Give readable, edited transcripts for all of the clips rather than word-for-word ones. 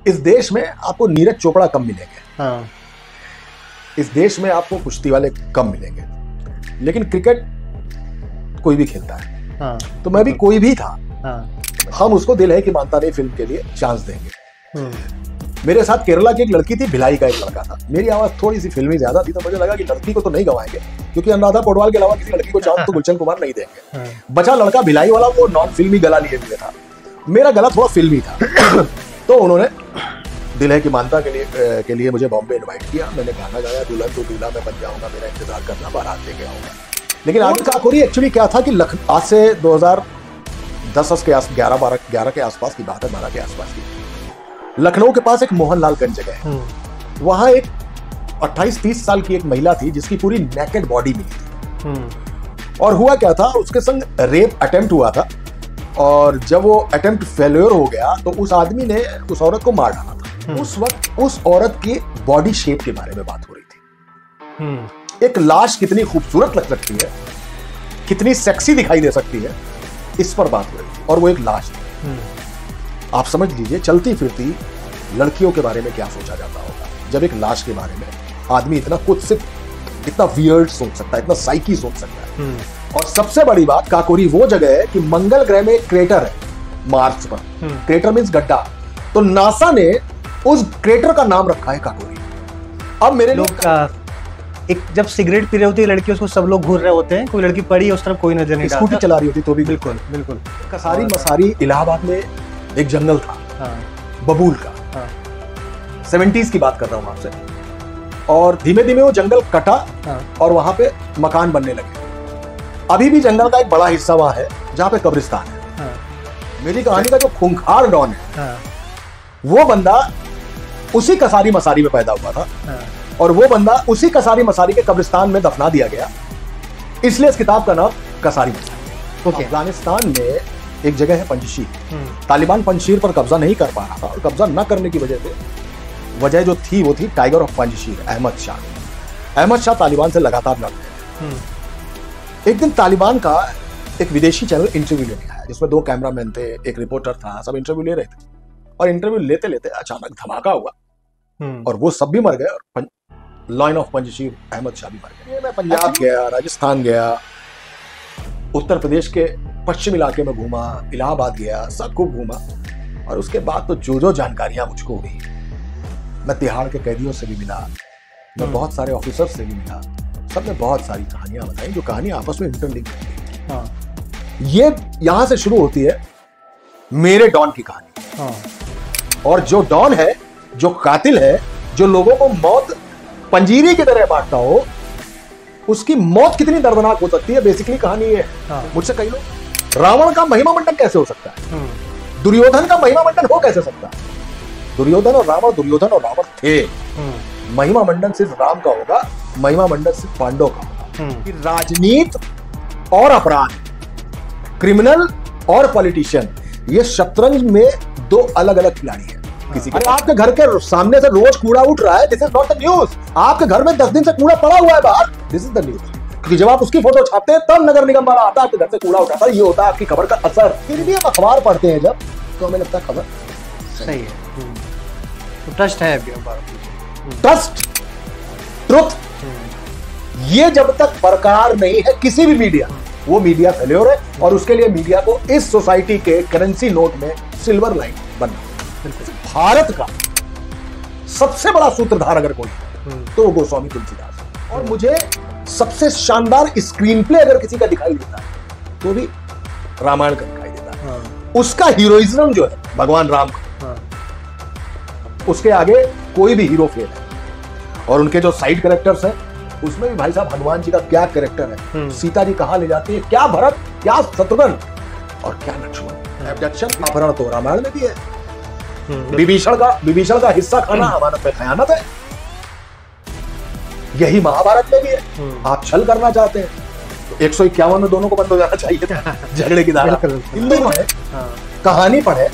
इस देश में आपको नीरज चोपड़ा कम मिलेंगे। हाँ। इस देश में आपको कुश्ती वाले कम मिलेंगे, लेकिन क्रिकेट कोई भी खेलता है। हाँ। तो मैं भी कोई भी था, हाँ। हम उसको दिल है कि मानता नहीं फिल्म के लिए चांस देंगे। मेरे साथ केरला की एक लड़की थी, भिलाई का एक लड़का था। मेरी आवाज थोड़ी सी फिल्मी ज्यादा थी, तो मुझे लगा कि लड़की को तो नहीं गवाएंगे, क्योंकि अनुराधा पौडवाल के अलावा किसी लड़की को चांस तो गुलशन कुमार नहीं देंगे। बचा लड़का भिलाई वाला, वो नॉन फिल्मी गला लिए हुए था, मेरा गला थोड़ा फिल्मी था। तो उन्होंने दिल है कि मानता के लिए मुझे बॉम्बे इनवाइट किया। मैंने गाना गाया, दुल्हन तो दूल्हा मैं बन जाऊंगा, मेरा इंतजार करना, बारात लेके आऊंगा। लेकिन आगे काकोरी एक्चुअली क्या था कि आज से 2010 के 11 के आसपास की बात है, 12 के आसपास की। लखनऊ के पास एक मोहनलालगंज जगह है, वहां एक 28-30 साल की एक महिला थी जिसकी पूरी नेकेड बॉडी मिली थी। और हुआ क्या था, उसके संग रेप अटेम्प्ट हुआ था, और जब वो अटेम्प्ट फेल्योर हो गया तो उस आदमी ने उस औरत को मार डाला था। उस वक्त उस औरत की बॉडी शेप के बारे में बात हो रही थी। एक लाश कितनी खूबसूरत लग सकती है, कितनी सेक्सी दिखाई दे सकती है, इस पर बात हो रही थी। और वो एक लाश थी। आप समझ लीजिए चलती फिरती लड़कियों के बारे में क्या सोचा जाता होगा जब एक लाश के बारे में आदमी इतना कुत्सित, इतना वियर्ड सोच सकता है, इतना साइकी सोच सकता है। और सबसे बड़ी बात, काकोरी वो जगह है कि मंगल ग्रह में एक क्रेटर है, मार्स पर। क्रेटर मींस गड्ढा, तो नासा ने उस क्रेटर का नाम रखा है काकोरी। अब मेरे लोग एक जब सिगरेट पी रही होती है लड़की, उसको सब लोग घूर रहे होते हैं, कोई लड़की पड़ी है उस तरफ कोई नजर नहीं, स्कूटी चला रही होती तो भी। बिल्कुल बिल्कुल। कसारी मसारी इलाहाबाद में एक जंगल था। हाँ। बबूल का। हाँ। 70s की बात कर रहा हूं आपसे। और धीमे धीमे वो जंगल कटा। हाँ। और वहां पे मकान बनने लगे। अभी भी जंगल का एक बड़ा हिस्सा वहां है जहां पे कब्रिस्तान है। हाँ। मेरी कहानी का जो खूंखार डॉन है, हाँ। वो बंदा उसी कसारी मसारी में पैदा हुआ था। हाँ। और वो बंदा उसी कसारी मसारी के कब्रिस्तान में दफना दिया गया, इसलिए इस किताब का नाम कसारी मसारी। ओके। अफगानिस्तान में एक जगह है पंजशीर। तालिबान पंजशीर पर कब्जा नहीं कर पा रहा था, और कब्जा न करने की वजह जो थी वो थी टाइगर ऑफ पंजशीर, अहमद शाह। अहमद शाह तालिबान से लगातार लड़ रहे थे। एक दिन तालिबान का एक विदेशी चैनल इंटरव्यू लेने आया, जिसमें 2 कैमरामैन थे, एक रिपोर्टर था, सब इंटरव्यू ले रहे थे। और इंटरव्यू लेते लेते अचानक धमाका हुआ, और वो सब भी मर गए, और लाइन ऑफ पंजशीर अहमद शाह भी मर गए। मैं पंजाब गया, राजस्थान गया, उत्तर प्रदेश के पश्चिम इलाके में घूमा, इलाहाबाद गया, सब खूब घूमा। और उसके बाद तो जो जानकारियां मुझको हुई, मैं तिहाड़ के कैदियों से भी मिला, मैं बहुत सारे ऑफिसर से भी मिला, सबने बहुत सारी कहानियां बताई, जो कहानियां आपस में इंटरलिंक होती हैं। ये यहां से शुरू होती है मेरे डॉन की कहानी। और जो डॉन है, जो कातिल है, जो लोगों को मौत पंजीरी की तरह बांटता हो, उसकी मौत कितनी दर्दनाक हो सकती है, बेसिकली कहानी ये है। मुझसे कई लोग, रावण का महिमा मंडन कैसे हो सकता है, दुर्योधन का महिमा मंडन हो कैसे सकता है? दुर्योधन और रावण थे। महिमा मंडन सिर्फ राम का होगा, महिमा मंडन सिर्फ पांडव का होगा। कि राजनीति और अपराध, क्रिमिनल और पॉलिटिशियन, ये शतरंज में 2 अलग अलग खिलाड़ी हैं। किसी अरे आपके घर के सामने से रोज कूड़ा उठ रहा है, this is not the news. आपके घर में 10 दिन से कूड़ा पड़ा हुआ है बाहर, दिस इज द न्यूज। क्योंकि जब आप उसकी फोटो छापते हैं तब नगर निगम वाला आता है, आपके घर से कूड़ा उठाता है, ये होता है आपकी खबर का असर। फिर भी हम अखबार पढ़ते हैं जब, तो हमें लगता है खबर सही है। तो ट्रस्ट है, ट्रस्ट, ट्रुथ, ये जब तक बरकरार नहीं है किसी भी मीडिया, वो मीडिया फेल्योर है। और उसके लिए मीडिया को इस सोसाइटी के करेंसी नोट में सिल्वर लाइन बनना। भारत का सबसे बड़ा सूत्रधार अगर कोई है तो वो गोस्वामी तुलसीदास है। और मुझे सबसे शानदार स्क्रीन प्ले अगर किसी का दिखाई देता है तो भी रामायण का दिखाई देता है। उसका हीरोइज्म जो है भगवान राम का, उसके आगे कोई भी हीरो फेल है। और उनके जो साइड कैरेक्टर्स हैं, उसमें भी भाई साहब हनुमान जी का क्या कैरेक्टर है, सीता जी कहां ले जाती है, क्या भरत, क्या शत्रुघ्न और क्या लक्ष्मण। एब्डक्शन, अपहरण तो रामायण में भी है। विभीषण का हिस्सा खाना अमानत में खयानत है, यही महाभारत में भी है। आप छल करना चाहते हैं तो 151 में दोनों को बंद हो जाना चाहिए था, झगड़े की धारा। हिंदी पढ़े, कहानी पढ़े,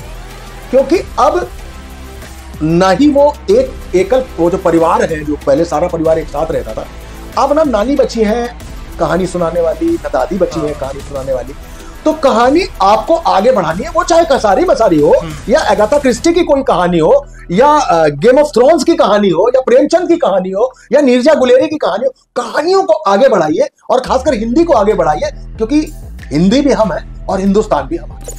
क्योंकि अब ना ही वो वो जो परिवार है, जो पहले सारा परिवार एक साथ रहता था, अब ना नानी बची है कहानी सुनाने वाली, ना दादी बची है कहानी सुनाने वाली। तो कहानी आपको आगे बढ़ानी है, वो चाहे कसारी मसारी हो या अगाथा क्रिस्टी की कोई कहानी हो या गेम ऑफ थ्रोन्स की कहानी हो या प्रेमचंद की कहानी हो या नीरजा गुलेरी की कहानी हो। कहानियों को आगे बढ़ाइए और खासकर हिंदी को आगे बढ़ाइए, क्योंकि हिंदी भी हम है और हिंदुस्तान भी हमारा।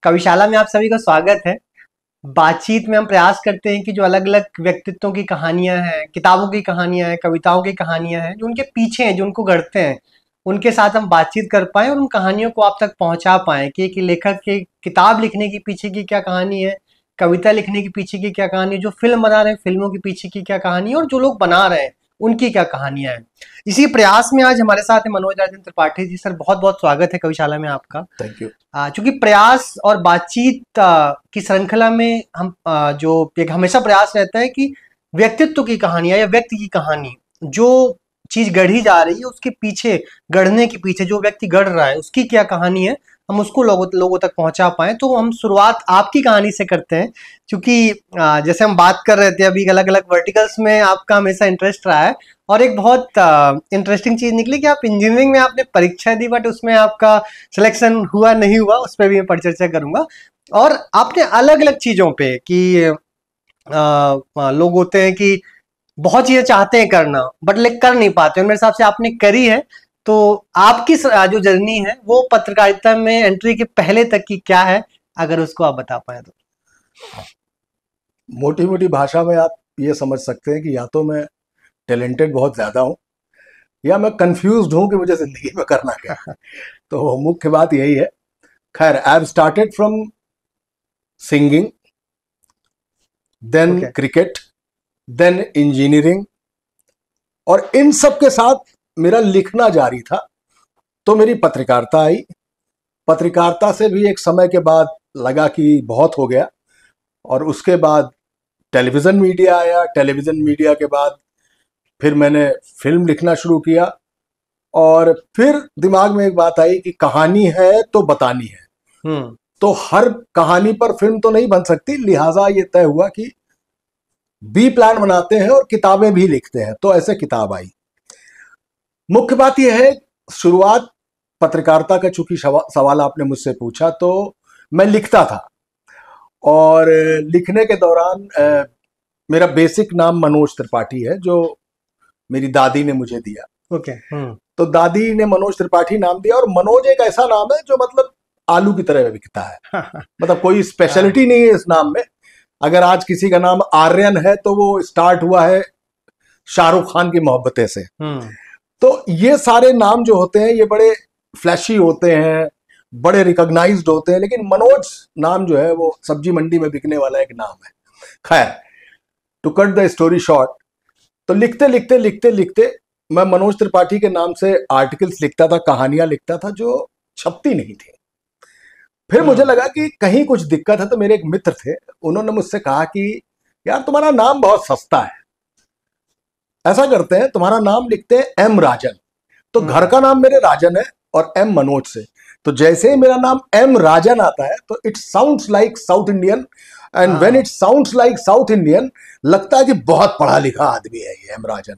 कविशाला में आप सभी का स्वागत है। बातचीत में हम प्रयास करते हैं कि जो अलग अलग व्यक्तित्वों की कहानियां हैं, किताबों की कहानियां हैं, कविताओं की कहानियां हैं, जो उनके पीछे हैं, जो उनको गढ़ते हैं, उनके साथ हम बातचीत कर पाएं और उन कहानियों को आप तक पहुंचा पाएं कि एक लेखक के किताब लिखने के पीछे की क्या कहानी है, कविता लिखने के पीछे की क्या कहानी है, जो फिल्म बना रहे हैं फिल्मों के पीछे की क्या कहानी है और जो लोग बना रहे हैं उनकी क्या कहानियां हैं। इसी प्रयास में आज हमारे साथ है मनोज राजन त्रिपाठी जी। सर बहुत बहुत स्वागत है कविशाला में आपका। Thank you. चूंकि प्रयास और बातचीत की श्रृंखला में हम जो एक हमेशा प्रयास रहता है कि व्यक्तित्व की कहानियां या व्यक्ति की कहानी, जो चीज गढ़ी जा रही है उसके पीछे, गढ़ने के पीछे जो व्यक्ति गढ़ रहा है उसकी क्या कहानी है, हम उसको लोगों तक पहुंचा पाए। तो हम शुरुआत आपकी कहानी से करते हैं, क्योंकि जैसे हम बात कर रहे थे अभी, अलग अलग वर्टिकल्स में आपका हमेशा इंटरेस्ट रहा है और एक बहुत इंटरेस्टिंग चीज निकली कि आप इंजीनियरिंग में आपने परीक्षा दी बट उसमें आपका सिलेक्शन हुआ नहीं हुआ, उस पर भी मैं परिचर्चा करूंगा। और आपने अलग अलग चीजों पे कि लोग होते हैं कि बहुत चीजें चाहते हैं करना बट लेकिन कर नहीं पाते, मेरे हिसाब से आपने करी है। तो आपकी जो जर्नी है वो पत्रकारिता में एंट्री के पहले तक की क्या है, अगर उसको आप बता पाए तो। मोटी मोटी भाषा में आप ये समझ सकते हैं कि या तो मैं टैलेंटेड बहुत ज्यादा हूं या मैं कंफ्यूज्ड हूं कि मुझे जिंदगी में करना क्या है। तो मुख्य बात यही है। खैर, I have started from singing, then cricket, then engineering, और इन सब के साथ मेरा लिखना जारी था। तो मेरी पत्रकारिता आई। पत्रकारिता से भी एक समय के बाद लगा कि बहुत हो गया, और उसके बाद टेलीविजन मीडिया आया। टेलीविजन मीडिया के बाद फिर मैंने फिल्म लिखना शुरू किया, और फिर दिमाग में एक बात आई कि कहानी है तो बतानी है। तो हर कहानी पर फिल्म तो नहीं बन सकती, लिहाजा ये तय हुआ कि बी प्लान बनाते हैं और किताबें भी लिखते हैं। तो ऐसे किताब आई। मुख्य बात यह है, शुरुआत पत्रकारिता का, चूंकि सवाल आपने मुझसे पूछा, तो मैं लिखता था और लिखने के दौरान मेरा बेसिक नाम मनोज त्रिपाठी है, जो मेरी दादी ने मुझे दिया। ओके। तो दादी ने मनोज त्रिपाठी नाम दिया, और मनोज एक ऐसा नाम है जो मतलब आलू की तरह बिकता है। मतलब कोई स्पेशलिटी नहीं है इस नाम में। अगर आज किसी का नाम आर्यन है तो वो स्टार्ट हुआ है शाहरुख खान की मोहब्बतें से। तो ये सारे नाम जो होते हैं ये बड़े फ्लैशी होते हैं, बड़े रिकॉग्नाइज्ड होते हैं, लेकिन मनोज नाम जो है वो सब्जी मंडी में बिकने वाला एक नाम है। खैर, to cut the story short, तो लिखते लिखते लिखते लिखते मैं मनोज त्रिपाठी के नाम से आर्टिकल्स लिखता था, कहानियां लिखता था जो छपती नहीं थी। फिर मुझे लगा कि कहीं कुछ दिक्कत है। तो मेरे एक मित्र थे, उन्होंने मुझसे कहा कि यार तुम्हारा नाम बहुत सस्ता है, ऐसा करते हैं तुम्हारा नाम लिखते हैं एम राजन। तो घर का नाम मेरे राजन है और एम मनोज से, तो जैसे ही मेरा नाम एम राजन आता है तो it sounds like south Indian, and when it sounds like south Indian लगता है कि बहुत पढ़ा लिखा आदमी है ये एम राजन।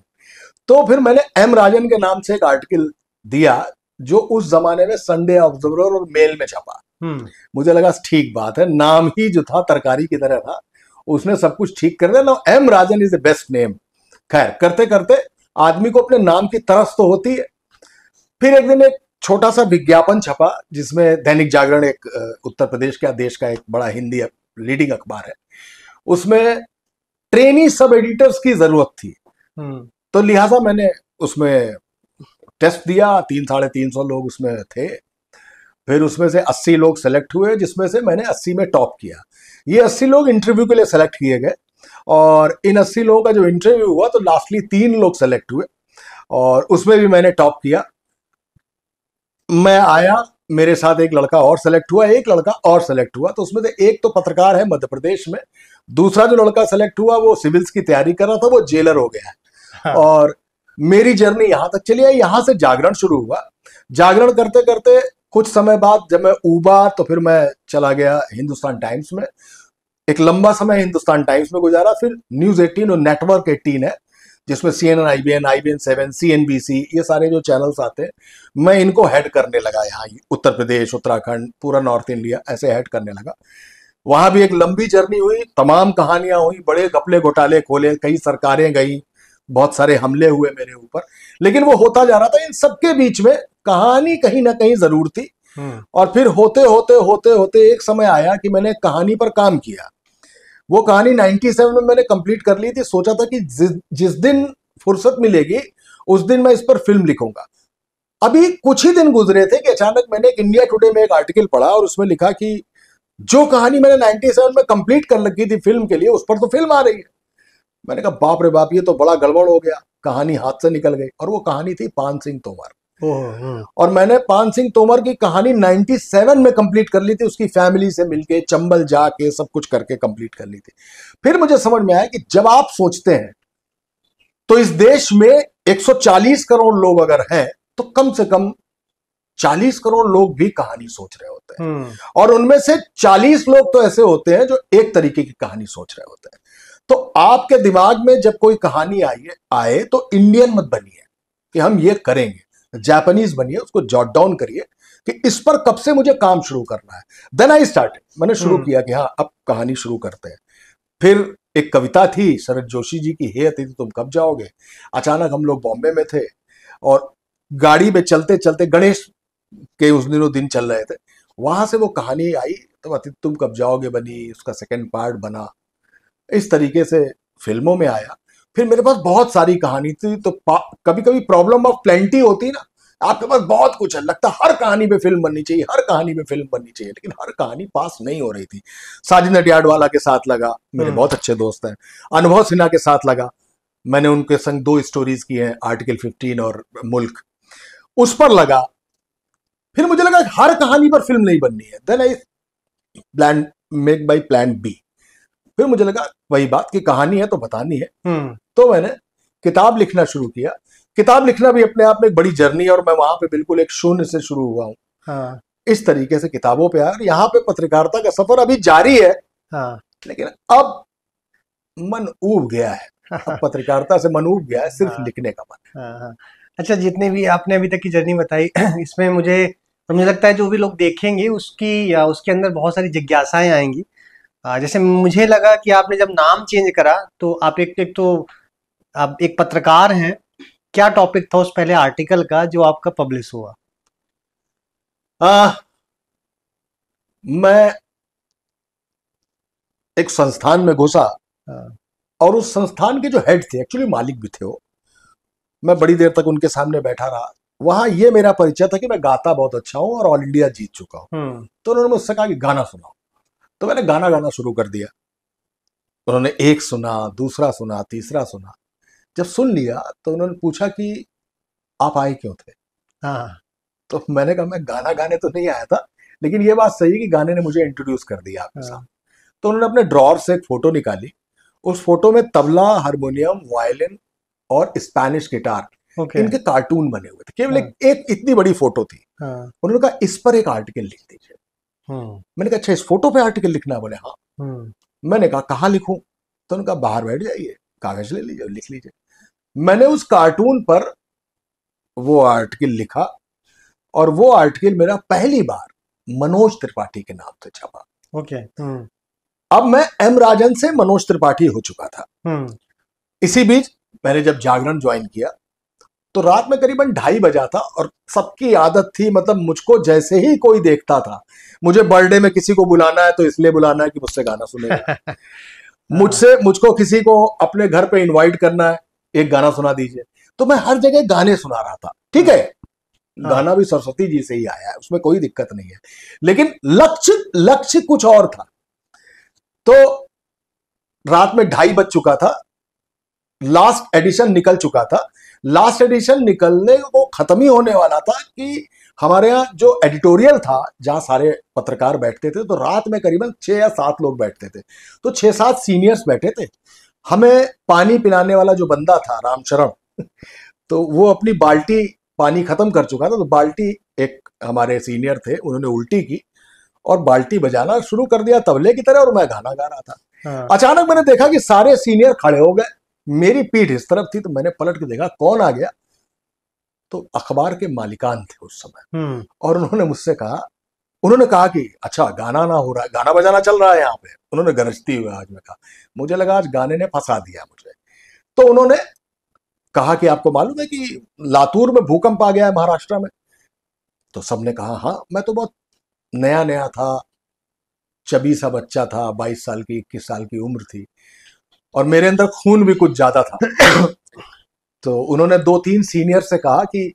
तो फिर मैंने एम राजन के नाम से एक आर्टिकल दिया जो उस जमाने में संडे ऑब्जर्वर और मेल में छपा। मुझे लगा ठीक बात है, नाम ही जो था तरकारी की तरह था, उसने सब कुछ ठीक कर दिया ना। M Rajan is the best name. खैर, करते करते आदमी को अपने नाम की तरस तो होती है। फिर एक दिन एक छोटा सा विज्ञापन छपा जिसमें दैनिक जागरण, एक उत्तर प्रदेश का, देश का एक बड़ा हिंदी लीडिंग अखबार है, उसमें ट्रेनी सब एडिटर्स की जरूरत थी। तो लिहाजा मैंने उसमें टेस्ट दिया। 300-350 लोग उसमें थे। फिर उसमें से 80 लोग सेलेक्ट हुए, जिसमें से मैंने 80 में टॉप किया। ये 80 लोग इंटरव्यू के लिए सेलेक्ट किए गए, और इन 80 लोगों का जो इंटरव्यू हुआ तो लास्टली 3 लोग सेलेक्ट हुए, और उसमें भी मैंने टॉप किया। मैं आया, मेरे साथ एक लड़का और सेलेक्ट हुआ, एक लड़का और सेलेक्ट हुआ। तो उसमें से एक तो पत्रकार है मध्य प्रदेश में, दूसरा जो लड़का सेलेक्ट हुआ वो सिविल्स की तैयारी कर रहा था, वो जेलर हो गया। हाँ। और मेरी जर्नी यहां तक चली आई। यहां से जागरण शुरू हुआ। जागरण करते करते कुछ समय बाद जब मैं ऊबा तो फिर मैं चला गया हिंदुस्तान टाइम्स में। एक लंबा समय हिंदुस्तान टाइम्स में गुजारा। फिर न्यूज 18 और नेटवर्क 18 है, जिसमें CNN, IBN 7, CNBC, ये सारे जो चैनल्स आते हैं, मैं इनको हेड करने लगा। यहाँ उत्तर प्रदेश, उत्तराखंड, पूरा नॉर्थ इंडिया ऐसे हेड करने लगा। वहां भी एक लंबी जर्नी हुई, तमाम कहानियां हुई, बड़े घपले घोटाले खोले, कई सरकारें गई, बहुत सारे हमले हुए मेरे ऊपर, लेकिन वो होता जा रहा था। इन सबके बीच में कहानी कहीं ना कहीं जरूर थी। और फिर होते होते होते होते एक समय आया कि मैंने कहानी पर काम किया। वो कहानी 97 में मैंने कंप्लीट कर ली थी। सोचा था कि जिस दिन फुर्सत मिलेगी उस दिन मैं इस पर फिल्म लिखूंगा। अभी कुछ ही दिन गुजरे थे कि अचानक मैंने एक इंडिया टुडे में एक आर्टिकल पढ़ा और उसमें लिखा कि जो कहानी मैंने 97 में कंप्लीट कर रखी थी फिल्म के लिए, उस पर तो फिल्म आ रही है। मैंने कहा बाप रे बाप, ये तो बड़ा गड़बड़ हो गया, कहानी हाथ से निकल गई। और वो कहानी थी पान सिंह तोमर। और मैंने पान सिंह तोमर की कहानी 97 में कंप्लीट कर ली थी, उसकी फैमिली से मिलके, चंबल जाके, सब कुछ करके कंप्लीट कर ली थी। फिर मुझे समझ में आया कि जब आप सोचते हैं तो इस देश में 140 करोड़ लोग अगर हैं तो कम से कम 40 करोड़ लोग भी कहानी सोच रहे होते हैं। और उनमें से 40 लोग तो ऐसे होते हैं जो एक तरीके की कहानी सोच रहे होते हैं। तो आपके दिमाग में जब कोई कहानी आए तो इंडियन मत बनिए कि हम ये करेंगे, जापानीज बनिए, उसको जॉट डाउन करिए कि इस पर कब से मुझे काम शुरू करना है। देन आई स्टार्टेड, मैंने शुरू किया कि हाँ अब कहानी शुरू करते हैं। फिर एक कविता थी शरद जोशी जी की, हे अतिथि तुम कब जाओगे। अचानक हम लोग बॉम्बे में थे और गाड़ी में चलते चलते, गणेश के उस दिनों दिन चल रहे थे, वहां से वो कहानी आई तो अतिथि तुम कब जाओगे बनी, उसका सेकंड पार्ट बना, इस तरीके से फिल्मों में आया। फिर मेरे पास बहुत सारी कहानी थी। तो कभी कभी प्रॉब्लम ऑफ प्लेंटी होती ना, आपके पास बहुत कुछ है, लगता है हर कहानी पे फिल्म बननी चाहिए, हर कहानी पे फिल्म बननी चाहिए, लेकिन हर कहानी पास नहीं हो रही थी। साजिद नडियाडवाला के साथ लगा, मेरे बहुत अच्छे दोस्त हैं। अनुभव सिन्हा के साथ लगा, मैंने उनके संग 2 स्टोरीज की हैं, आर्टिकल 15 और मुल्क, उस पर लगा। फिर मुझे लगा हर कहानी पर फिल्म नहीं बननी है। Then I plan make by plan B. फिर मुझे लगा वही बात कि कहानी है तो बतानी है। तो मैंने किताब लिखना शुरू किया। किताब लिखना भी अपने आप में एक बड़ी जर्नी है और मैं वहां पे बिल्कुल एक शून्य से शुरू हुआ हूँ। इस तरीके से किताबों पे आया। यहाँ पे पत्रकारिता का सफर अभी जारी है। लेकिन अब मन ऊब गया है, अब पत्रकारिता से मन ऊब गया है, सिर्फ लिखने का मन। अच्छा, जितने भी आपने अभी तक की जर्नी बताई इसमें मुझे लगता है जो भी लोग देखेंगे उसके अंदर बहुत सारी जिज्ञासाएं आएंगी। जैसे मुझे लगा कि आपने जब नाम चेंज करा तो आप आप एक पत्रकार हैं। क्या टॉपिक था उस पहले आर्टिकल का जो आपका पब्लिश हुआ? मैं एक संस्थान में घुसा और उस संस्थान के जो हेड थे, एक्चुअली मालिक भी थे वो, मैं बड़ी देर तक उनके सामने बैठा रहा। वहां ये मेरा परिचय था कि मैं गाता बहुत अच्छा हूं और ऑल इंडिया जीत चुका हूं। तो उन्होंने मुझसे कहा कि गाना सुनाओ। तो मैंने गाना गाना शुरू कर दिया। उन्होंने एक सुना, दूसरा सुना, तीसरा सुना। जब सुन लिया तो उन्होंने पूछा कि आप आए क्यों थे। तो मैंने कहा मैं गाना गाने तो नहीं आया था, लेकिन ये बात सही है कि गाने ने मुझे इंट्रोड्यूस कर दिया आपके साथ। तो उन्होंने अपने ड्रॉर से एक फोटो निकाली। उस फोटो में तबला, हारमोनियम, वायलिन और स्पेनिश गिटार, इनके कार्टून बने हुए थे। केवल एक इतनी बड़ी फोटो थी। उन्होंने कहा इस पर एक आर्टिकल लिख दीजिए। मैंने कहा अच्छा इस फोटो पे आर्टिकल लिखना है? बोले हाँ। मैंने कहा कहाँ लिखूं? तो उन्होंने कहा बाहर बैठ जाइए, कागज ले लीजिए, लिख लीजिए। मैंने उस कार्टून पर वो आर्टिकल लिखा और वो आर्टिकल मेरा पहली बार मनोज त्रिपाठी के नाम से छपा। अब मैं एम राजन से मनोज त्रिपाठी हो चुका था। इसी बीच मैंने जब जागरण ज्वाइन किया तो रात में करीबन 2:30 बजा था और सबकी आदत थी, मतलब मुझको जैसे ही कोई देखता था, मुझे बर्थडे में किसी को बुलाना है तो इसलिए बुलाना है कि मुझसे गाना सुनेगा। मुझको किसी को अपने घर पे इनवाइट करना है, एक गाना सुना दीजिए। तो मैं हर जगह गाने सुना रहा था। ठीक है, गाना भी सरस्वती जी से ही आया है, उसमें कोई दिक्कत नहीं है, लेकिन लक्ष्य कुछ और था। तो रात में 2:30 बज चुका था, लास्ट एडिशन निकल चुका था। लास्ट एडिशन निकलने को खत्म ही होने वाला था कि हमारे यहाँ जो एडिटोरियल था, जहां सारे पत्रकार बैठते थे, तो रात में करीबन 6 या 7 लोग बैठते थे। तो 6-7 सीनियर्स बैठे थे। हमें पानी पिलाने वाला जो बंदा था, रामचरण, तो वो अपनी बाल्टी पानी खत्म कर चुका था। तो बाल्टी, एक हमारे सीनियर थे, उन्होंने उल्टी की और बाल्टी बजाना शुरू कर दिया तबले की तरह, और मैं गाना गा रहा था। अचानक मैंने देखा कि सारे सीनियर खड़े हो गए मेरी पीठ इस तरफ थी, तो मैंने पलट के देखा कौन आ गया। तो अखबार के मालिकान थे उस समय, और उन्होंने कहा कि अच्छा गाना ना हो रहा है, गाना बजाना चल रहा है यहाँ पे। उन्होंने गरजती हुई आवाज में कहा। मुझे लगा आज गाने ने फंसा दिया मुझे। तो उन्होंने कहा कि आपको मालूम है कि लातूर में भूकंप आ गया है, महाराष्ट्र में। तो सबने कहा हाँ। मैं तो बहुत नया नया था, चबी सा बच्चा था, 22 साल की 21 साल की उम्र थी, और मेरे अंदर खून भी कुछ ज्यादा था। तो उन्होंने 2-3 सीनियर से कहा कि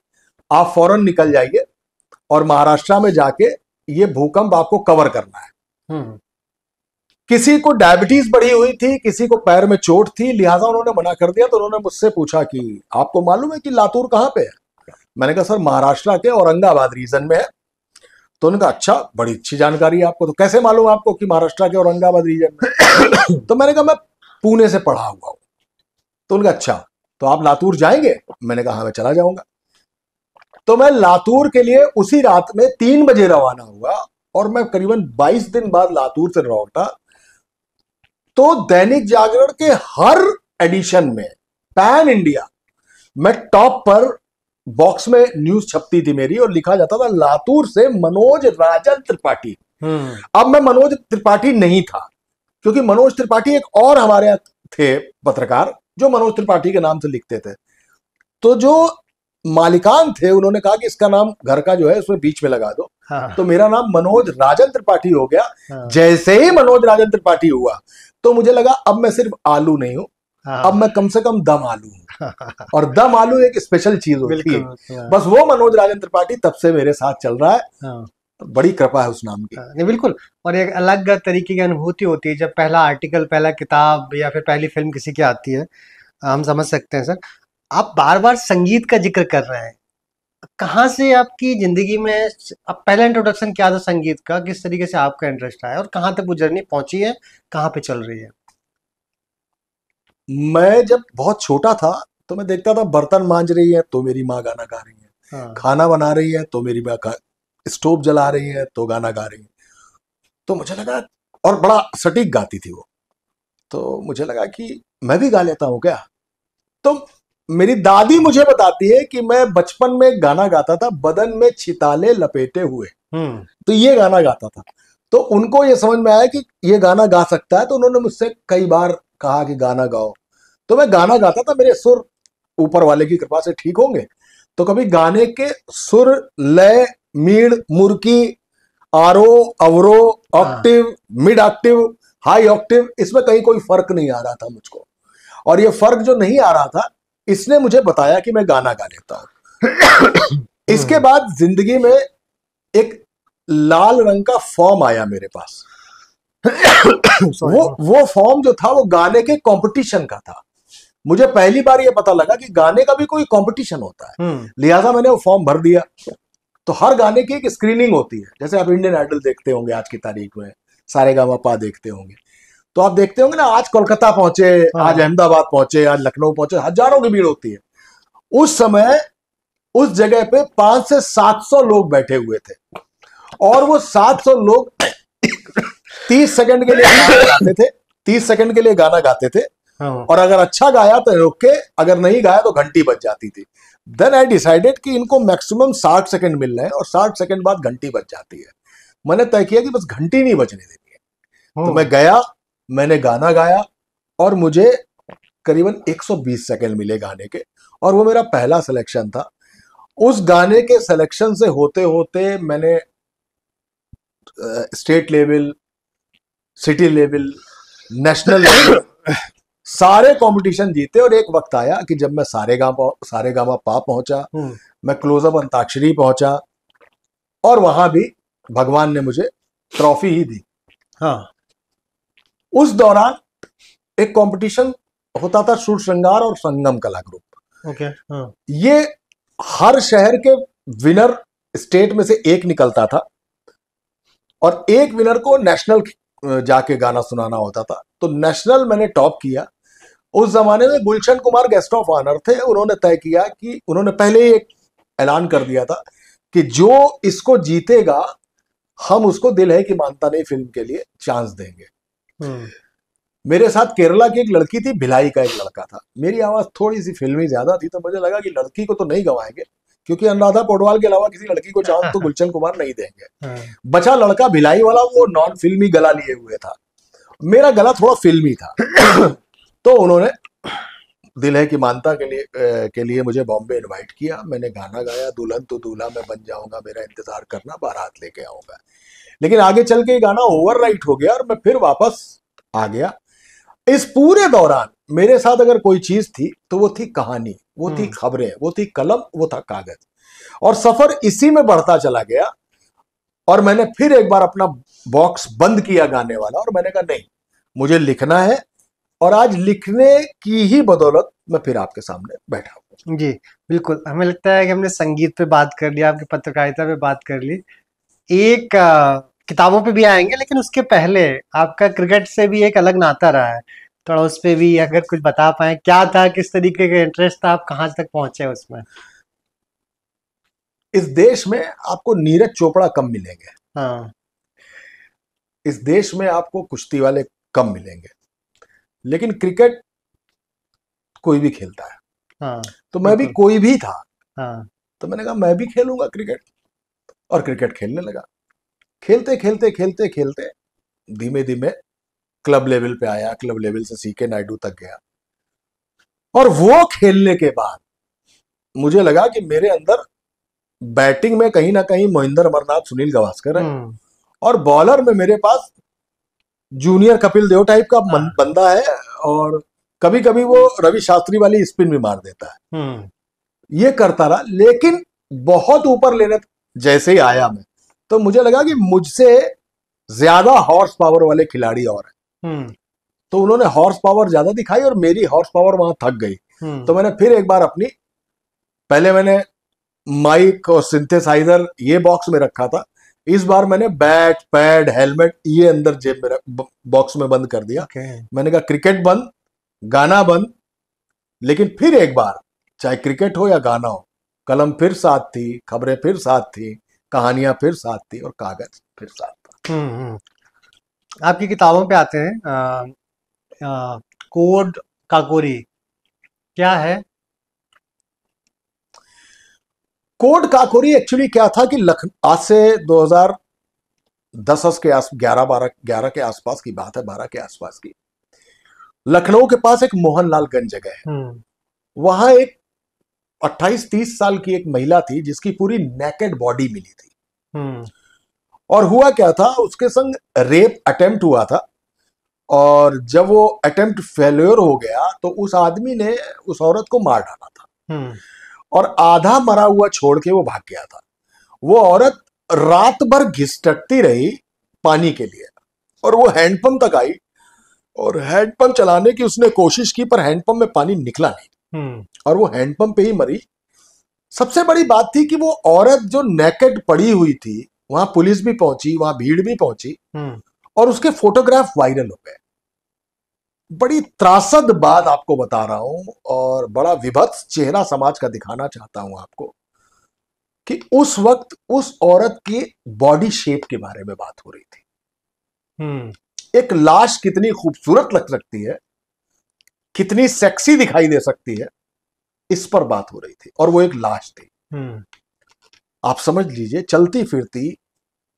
आप फौरन निकल जाइए और महाराष्ट्र में जाके ये भूकंप आपको कवर करना है। किसी को डायबिटीज बढ़ी हुई थी, किसी को पैर में चोट थी, लिहाजा उन्होंने मना कर दिया। तो उन्होंने मुझसे पूछा कि आपको मालूम है कि लातूर कहाँ पे है? मैंने कहा सर महाराष्ट्र के औरंगाबाद रीजन में है। तो उन्होंने कहा अच्छा, बड़ी अच्छी जानकारी है आपको, तो कैसे मालूम आपको कि महाराष्ट्र के औरंगाबाद रीजन में? तो मैंने कहा मैं पुणे से पढ़ा हुआ हूं। तो उन्होंने कहा अच्छा, तो आप लातूर जाएंगे? मैंने कहा हाँ मैं चला जाऊंगा। तो मैं लातूर के लिए उसी रात में 3 बजे रवाना हुआ, और मैं करीबन 22 दिन बाद लातूर से लौटा। तो दैनिक जागरण के हर एडिशन में पैन इंडिया में टॉप पर बॉक्स में न्यूज छपती थी मेरी, और लिखा जाता था लातूर से मनोज राजन त्रिपाठी। अब मैं मनोज त्रिपाठी नहीं था, क्योंकि मनोज त्रिपाठी एक और हमारे यहाँ थे पत्रकार जो मनोज त्रिपाठी के नाम से लिखते थे। तो जो मालिकान थे उन्होंने कहा कि इसका नाम घर का जो है उसमें बीच में लगा दो। हाँ। तो मेरा नाम मनोज राजन त्रिपाठी हो गया। हाँ। जैसे ही मनोज राजन त्रिपाठी हुआ तो मुझे लगा अब मैं सिर्फ आलू नहीं हूं। हाँ। अब मैं कम से कम दम आलू हूं। और दम आलू एक स्पेशल चीज होती है। बस वो मनोज राजन त्रिपाठी तब से मेरे साथ चल रहा है। हाँ। तो बड़ी कृपा है उस नाम की। नहीं बिल्कुल, और एक अलग तरीके की अनुभूति होती है जब पहला आर्टिकल, पहला किताब या फिर पहली फिल्म किसी की आती है। हम समझ सकते हैं सर। आप बार बार संगीत का जिक्र कर रहे हैं, कहाँ से आपकी जिंदगी में अब पहला इंट्रोडक्शन क्या था संगीत का, किस तरीके से आपका इंटरेस्ट आया और कहाँ तक वो जर्नी पहुंची है, कहाँ पे चल रही है? मैं जब बहुत छोटा था तो मैं देखता था बर्तन मांज रही है तो मेरी माँ गाना गा रही है। हाँ। खाना बना रही है तो मेरी माँ स्टोव जला रही है तो गाना गा रही है। तो मुझे लगा, और बड़ा सटीक गाती थी वो, तो मुझे लगा कि मैं भी गा लेता हूं क्या। तो मेरी दादी मुझे बताती है कि मैं बचपन में गाना गाता था, बदन में छिताले लपेटे हुए। तो ये गाना गाता था। तो उनको ये समझ में आया कि ये गाना गा सकता है, तो उन्होंने मुझसे कई बार कहा कि गाना गाओ। तो मैं गाना गाता था, मेरे सुर ऊपर वाले की कृपा से ठीक होंगे। तो कभी गाने के सुर, लय, मीड़, मुर्की, आरो, अवरो, octave, mid octave, high octave, इसमें कहीं कोई फर्क नहीं आ रहा था मुझको। और ये फर्क जो नहीं आ रहा था इसने मुझे बताया कि मैं गाना गा लेता हूं। इसके बाद जिंदगी में एक लाल रंग का फॉर्म आया मेरे पास। वो फॉर्म जो था वो गाने के कंपटीशन का था। मुझे पहली बार ये पता लगा कि गाने का भी कोई कंपटीशन होता है। लिहाजा मैंने वो फॉर्म भर दिया। तो हर गाने की एक स्क्रीनिंग होती है, जैसे आप इंडियन आइडल देखते होंगे आज की तारीख में, सारेगामापा देखते होंगे, तो आप देखते होंगे ना आज कोलकाता पहुंचे, आज अहमदाबाद पहुंचे, आज लखनऊ पहुंचे, हजारों की भीड़ होती है। उस समय उस जगह पे 500 से 700 लोग बैठे हुए थे, और वो 700 लोग 30 सेकंड के लिए गाना गाते थे। 30 सेकंड के लिए गाना गाते थे, और अगर अच्छा गाया तो रुक के, अगर नहीं गाया तो घंटी बज जाती थी। देन आई डिसाइडेड कि इनको मैक्सिमम 60 सेकंड मिल रहे हैं, और 60 सेकंड बाद घंटी बज जाती है। मैंने तय किया कि बस घंटी नहीं बजने देनी है। तो मैं गया, मैंने गाना गाया, और मुझे करीबन 120 सेकंड मिले गाने के, और वो मेरा पहला सिलेक्शन था। उस गाने के सिलेक्शन से होते होते मैंने state level, city level, national level सारे कंपटीशन जीते। और एक वक्त आया कि जब मैं सारेगामापा पहुंचा, मैं क्लोजअप अंताक्षरी पहुंचा, और वहां भी भगवान ने मुझे ट्रॉफी ही दी। हाँ। उस दौरान एक कंपटीशन होता था, सुर श्रृंगार और संगम कला ग्रुप। ओके। हाँ। ये हर शहर के विनर स्टेट में से एक निकलता था, और एक विनर को नेशनल जाके गाना सुनाना होता था। तो नेशनल मैंने टॉप किया। उस जमाने में Gulshan Kumar guest of honour थे। उन्होंने तय किया कि उन्होंने पहले ही एक ऐलान कर दिया था कि जो इसको जीतेगा हम उसको दिल है कि मानता नहीं फिल्म के लिए चांस देंगे। मेरे साथ केरला की एक लड़की थी, भिलाई का एक लड़का था। मेरी आवाज थोड़ी सी फिल्मी ज्यादा थी, तो मुझे लगा कि लड़की को तो नहीं गंवाएंगे, क्योंकि अनुराधा पौडवाल के अलावा किसी लड़की को चांद तो गुलशन कुमार नहीं देंगे। हाँ, बचा लड़का भिलाई वाला, वो नॉन फिल्मी गला लिए हुए था, मेरा गला थोड़ा फिल्मी था। तो उन्होंने दिल है कि मानता के लिए मुझे बॉम्बे इनवाइट किया। मैंने गाना गाया, दुल्हन तो दूल्हा मैं बन जाऊंगा, मेरा इंतजार करना, बारात लेके आऊंगा। लेकिन आगे चल के गाना ओवरराइट हो गया और मैं फिर वापस आ गया। इस पूरे दौरान मेरे साथ अगर कोई चीज थी तो वो थी कहानी, वो थी खबरें, वो थी कलम, वो था कागज। और सफर इसी में बढ़ता चला गया। और मैंने फिर एक बार अपना बॉक्स बंद किया गाने वाला, और मैंने कहा नहीं, मुझे लिखना है। और आज लिखने की ही बदौलत मैं फिर आपके सामने बैठा हूं। जी बिल्कुल, हमें लगता है कि हमने संगीत पे बात कर लिया, आपकी पत्रकारिता पे बात कर ली, एक किताबों पे भी आएंगे, लेकिन उसके पहले आपका क्रिकेट से भी एक अलग नाता रहा है, थोड़ा उस पे भी अगर कुछ बता पाए, क्या था, किस तरीके का इंटरेस्ट था, आप कहाँ तक पहुंचे उसमें? इस देश में आपको नीरज चोपड़ा कम मिलेंगे, हाँ। इस देश में आपको कुश्ती वाले कम मिलेंगे, लेकिन क्रिकेट कोई भी खेलता है। हाँ तो मैं भी बिल्कुल। कोई भी था, हाँ। तो मैंने कहा मैं भी खेलूंगा क्रिकेट, और क्रिकेट खेलने लगा। खेलते खेलते खेलते खेलते धीमे धीमे क्लब लेवल पे आया, क्लब लेवल से सीके नायडू तक गया। और वो खेलने के बाद मुझे लगा कि मेरे अंदर बैटिंग में कहीं ना कहीं मोहिंदर अमरनाथ, सुनील गावस्कर है, और बॉलर में मेरे पास जूनियर कपिल देव टाइप का बंदा है, और कभी कभी वो रवि शास्त्री वाली स्पिन भी मार देता है। ये करता रहा, लेकिन बहुत ऊपर लेने जैसे ही आया मैं, तो मुझे लगा कि मुझसे ज्यादा हॉर्स पावर वाले खिलाड़ी और हैं। तो उन्होंने हॉर्स पावर ज्यादा दिखाई और मेरी हॉर्स पावर वहां थक गई। तो मैंने फिर एक बार अपनी, पहले मैंने माइक और सिंथेसाइजर ये बॉक्स में रखा था, इस बार मैंने बैट, पैड, हेलमेट ये अंदर जेब में बॉक्स में बंद कर दिया। मैंने कहा क्रिकेट बंद, गाना बंद, लेकिन फिर एक बार, चाहे क्रिकेट हो या गाना हो, कलम फिर साथ थी, खबरें फिर साथ थी, कहानियां फिर साथ थी, और कागज फिर साथ था। आपकी किताबों पे आते हैं, कोड काकोरी क्या है? कोड काकोरी एक्चुअली क्या था कि आज से 2010 के 11 के आसपास की बात है, 12 के आसपास की। लखनऊ के पास एक मोहनलालगंज जगह है, वहां एक 28-30 साल की एक महिला थी जिसकी पूरी नेकेड बॉडी मिली थी। और हुआ क्या था, उसके संग रेप अटेम्प्ट हुआ था, और जब वो अटेम्प्ट फेल्योर हो गया तो उस आदमी ने उस औरत को मार डाला था, और आधा मरा हुआ छोड़ के वो भाग गया था। वो औरत रात भर घिसटती रही पानी के लिए, और वो हैंडपंप तक आई, और हैंडपंप चलाने की उसने कोशिश की, पर हैंडपंप में पानी निकला नहीं, और वो हैंडपंप पे ही मरी। सबसे बड़ी बात थी कि वो औरत जो नेकेड पड़ी हुई थी, वहां पुलिस भी पहुंची, वहां भीड़ भी पहुंची, और उसके फोटोग्राफ वायरल हो गए। बड़ी त्रासद बात आपको बता रहा हूं, और बड़ा विभत्स चेहरा समाज का दिखाना चाहता हूं आपको, कि उस वक्त उस औरत की बॉडी शेप के बारे में बात हो रही थी। एक लाश कितनी खूबसूरत लग सकती है, कितनी सेक्सी दिखाई दे सकती है, इस पर बात हो रही थी, और वो एक लाश थी। आप समझ लीजिए चलती फिरती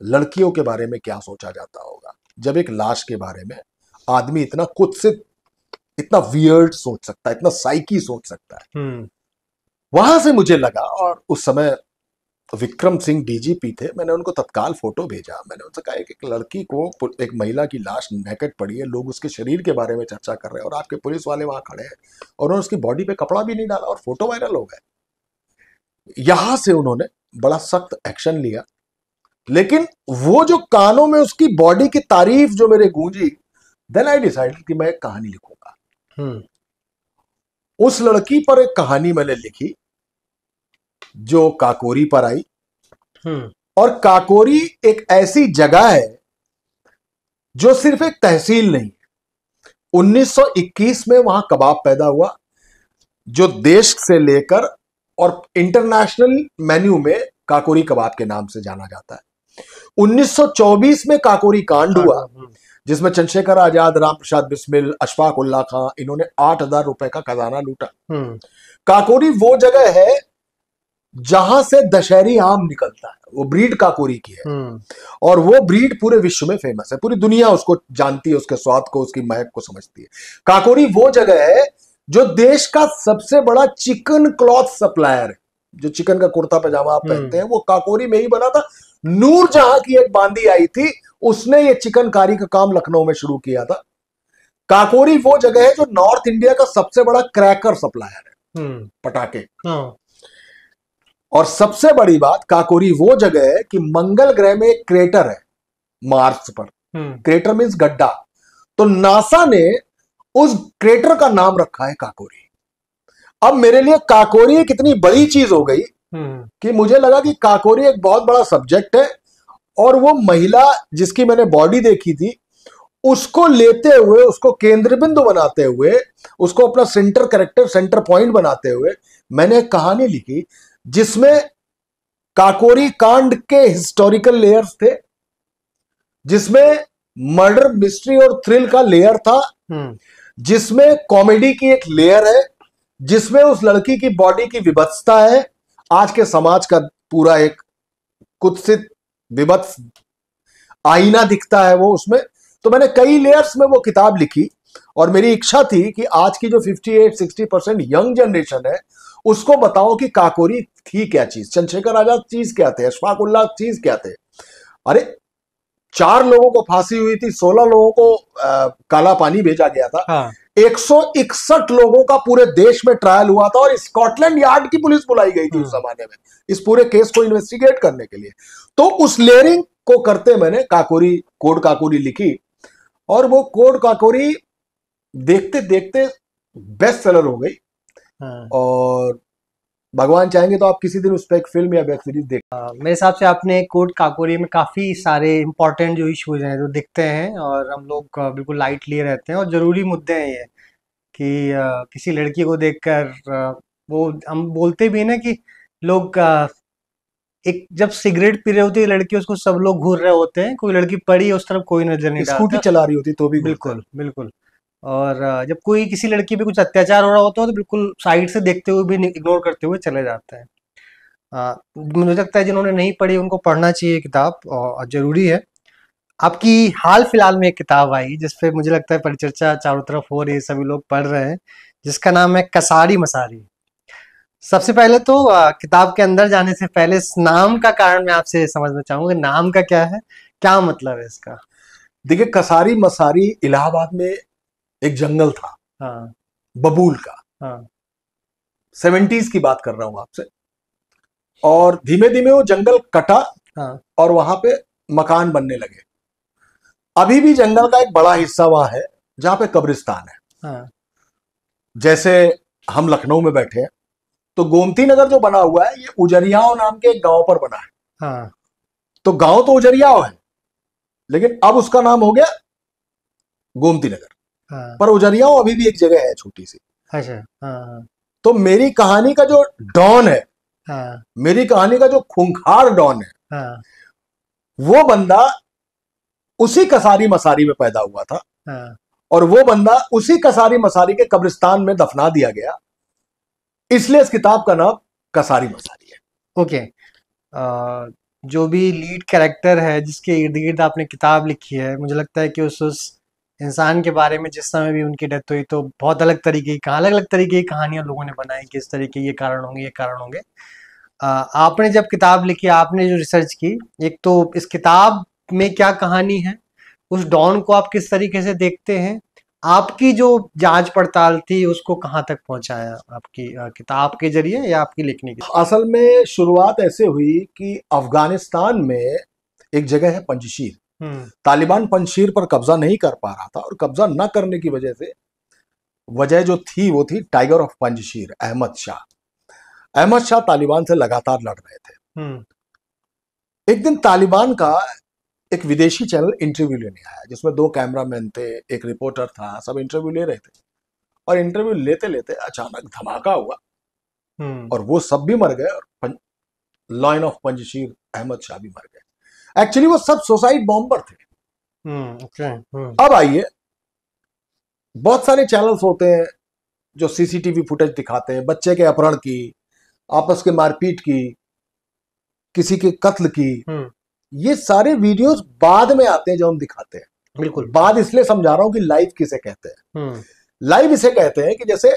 लड़कियों के बारे में क्या सोचा जाता होगा, जब एक लाश के बारे में आदमी इतना कुत्सित, इतना वियर्ड सोच सकता है, इतना साइकी सोच सकता है। वहां से मुझे लगा, और उस समय विक्रम सिंह डीजीपी थे, मैंने उनको तत्काल फोटो भेजा। मैंने उनसे कहा कि एक लड़की को, एक महिला की लाश नेकेड पड़ी है, लोग उसके शरीर के बारे में चर्चा कर रहे हैं, और आपके पुलिस वाले वहां खड़े हैं, और उन्होंने उसकी बॉडी पे कपड़ा भी नहीं डाला, और फोटो वायरल हो गए। यहां से उन्होंने बड़ा सख्त एक्शन लिया, लेकिन वो जो कानों में उसकी बॉडी की तारीफ जो मेरे गूंजी, देन आई डिसाइडेड कि मैं एक कहानी लिखूंगा। उस लड़की पर एक कहानी मैंने लिखी जो काकोरी पर आई। और काकोरी एक ऐसी जगह है जो सिर्फ एक तहसील नहीं है। 1921 में वहां कबाब पैदा हुआ, जो देश से लेकर और इंटरनेशनल मेन्यू में काकोरी कबाब के नाम से जाना जाता है। 1924 में काकोरी कांड हुआ, जिसमें चंद्रशेखर आजाद, राम प्रसाद बिस्मिल, अशफाक उल्ला खां, इन्होंने 8,000 रुपए का खजाना लूटा। काकोरी वो जगह है जहां से दशहरी आम निकलता है, वो ब्रीड काकोरी की है। और वो ब्रीड पूरे विश्व में फेमस है, पूरी दुनिया उसको जानती है, उसके स्वाद को, उसकी महक को समझती है। काकोरी वो जगह है जो देश का सबसे बड़ा चिकन क्लॉथ सप्लायर है। जो चिकन का कुर्ता पजामा आप पहनते हैं वो काकोरी में ही बना था। नूरजहां की एक बांदी आई थी, उसने ये चिकनकारी का काम लखनऊ में शुरू किया था। काकोरी वो जगह है जो नॉर्थ इंडिया का सबसे बड़ा क्रैकर सप्लायर है, पटाखे। और सबसे बड़ी बात, काकोरी वो जगह है कि मंगल ग्रह में एक क्रेटर है, मार्स पर। क्रेटर मीन्स गड्ढा। तो नासा ने उस क्रेटर का नाम रखा है काकोरी। अब मेरे लिए काकोरी एक इतनी बड़ी चीज हो गई कि मुझे लगा कि काकोरी एक बहुत बड़ा सब्जेक्ट है, और वो महिला जिसकी मैंने बॉडी देखी थी उसको लेते हुए, उसको केंद्र बिंदु बनाते हुए, उसको अपना सेंटर कैरेक्टर, सेंटर पॉइंट बनाते हुए मैंने एक कहानी लिखी जिसमें काकोरी कांड के हिस्टोरिकल लेयर्स थे, जिसमें मर्डर, मिस्ट्री और थ्रिल का लेयर था, जिसमें कॉमेडी की एक लेयर है, जिसमें उस लड़की की बॉडी की विभत्सता है, आज के समाज का पूरा एक कुत्सित विभत्स आईना दिखता है वो उसमें। तो मैंने कई लेयर्स में वो किताब लिखी, और मेरी इच्छा थी कि आज की जो 58-60% यंग जनरेशन है उसको बताओ कि काकोरी थी क्या चीज, चंद्रशेखर आजाद चीज क्या थे, अशफाक उल्ला चीज क्या थे। अरे 4 लोगों को फांसी हुई थी, 16 लोगों को काला पानी भेजा गया था। 161 लोगों का पूरे देश में ट्रायल हुआ था, और स्कॉटलैंड यार्ड की पुलिस बुलाई गई थी उस जमाने में इस पूरे केस को इन्वेस्टिगेट करने के लिए। तो उस लेयरिंग को करते मैंने काकोरी, कोड काकोरी लिखी, और वो कोड काकोरी देखते देखते बेस्ट सेलर हो गई। और भगवान चाहेंगे तो आप किसी दिन उस पर एक फिल्म या वेब सीरीज देख। मेरे हिसाब से आपने कोड काकोरी में काफ़ी सारे इंपॉर्टेंट जो इश्यूज हैं जो दिखते हैं, और हम लोग बिल्कुल लाइट लिए रहते हैं, और ज़रूरी मुद्दे हैं ये कि किसी लड़की को देखकर वो हम बोलते भी हैं ना कि लोग एक जब सिगरेट पी रहे होती है लड़की, उसको सब लोग घूर रहे होते हैं, कोई लड़की पड़ी है उस तरफ कोई नजर नहीं डालता, स्कूटी चला रही होती तो भी। बिल्कुल बिल्कुल। और जब कोई किसी लड़की पे कुछ अत्याचार हो रहा होता है तो बिल्कुल साइड से देखते हुए भी, इग्नोर करते हुए चले जाते हैं। मुझे लगता है जिन्होंने नहीं पढ़ी उनको पढ़ना चाहिए किताब, और जरूरी है। आपकी हाल फिलहाल में एक किताब आई जिसपे मुझे लगता है परिचर्चा चारों तरफ हो रही है, सभी लोग पढ़ रहे हैं, जिसका नाम है कसारी मसारी। सबसे पहले तो किताब के अंदर जाने से पहले इस नाम का कारण मैं आपसे समझना चाहूंगा, नाम का क्या है, क्या मतलब है इसका। देखिए, कसारी मसारी इलाहाबाद में एक जंगल था, बबूल का। 70s की बात कर रहा हूं आपसे। और धीमे धीमे वो जंगल कटा, और वहां पे मकान बनने लगे। अभी भी जंगल का एक बड़ा हिस्सा वहां है जहां पे कब्रिस्तान है। जैसे हम लखनऊ में बैठे हैं तो गोमती नगर जो बना हुआ है ये उजरियाओं नाम के एक गांव पर बना है। तो गांव तो उजरियाओं है, लेकिन अब उसका नाम हो गया गोमती नगर। पर उजरियाओं अभी भी एक जगह है छोटी सी। तो मेरी कहानी का जो डॉन है, मेरी कहानी का जो खूंखार डॉन है, वो बंदा उसी कसारी मसारी में पैदा हुआ था, और वो बंदा उसी कसारी मसारी के कब्रिस्तान में दफना दिया गया। इसलिए इस किताब का नाम कसारी मसारी है। ओके। जो भी लीड कैरेक्टर है जिसके इर्द गिर्द आपने किताब लिखी है, मुझे लगता है कि उस इंसान के बारे में जिस समय भी उनकी डेथ हुई तो बहुत अलग तरीके की, अलग अलग तरीके की कहानियां लोगों ने बनाई कि इस तरीके ये कारण होंगे, ये कारण होंगे। आपने जब किताब लिखी, आपने जो रिसर्च की, एक तो इस किताब में क्या कहानी है, उस डॉन को आप किस तरीके से देखते हैं, आपकी जो जांच पड़ताल थी उसको कहाँ तक पहुंचाया आपकी किताब के जरिए या आपकी लिखने की। असल में शुरुआत ऐसे हुई कि अफगानिस्तान में एक जगह है पंजशीर। तालिबान पंजशीर पर कब्जा नहीं कर पा रहा था, और कब्जा न करने की वजह से वजह जो थी वो थी टाइगर ऑफ पंजशीर, अहमद शाह। अहमद शाह तालिबान से लगातार लड़ रहे थे। एक दिन तालिबान का एक विदेशी चैनल इंटरव्यू लेने आया, जिसमें 2 कैमरामैन थे, एक रिपोर्टर था, सब इंटरव्यू ले रहे थे। और इंटरव्यू लेते लेते अचानक धमाका हुआ, और वो सब भी मर गए, और लायन ऑफ पंजशीर अहमद शाह भी मर गए। एक्चुअली वो सब सुसाइड बॉम्बर थे। ओके। अब आइए, बहुत सारे चैनल्स होते हैं जो सीसीटीवी फुटेज दिखाते हैं बच्चे के अपहरण की, आपस के मारपीट की, किसी के कत्ल की। ये सारे वीडियोस बाद में आते हैं जो हम दिखाते हैं। बिल्कुल। बाद इसलिए समझा रहा हूं कि लाइव किसे कहते हैं। लाइव इसे कहते हैं कि जैसे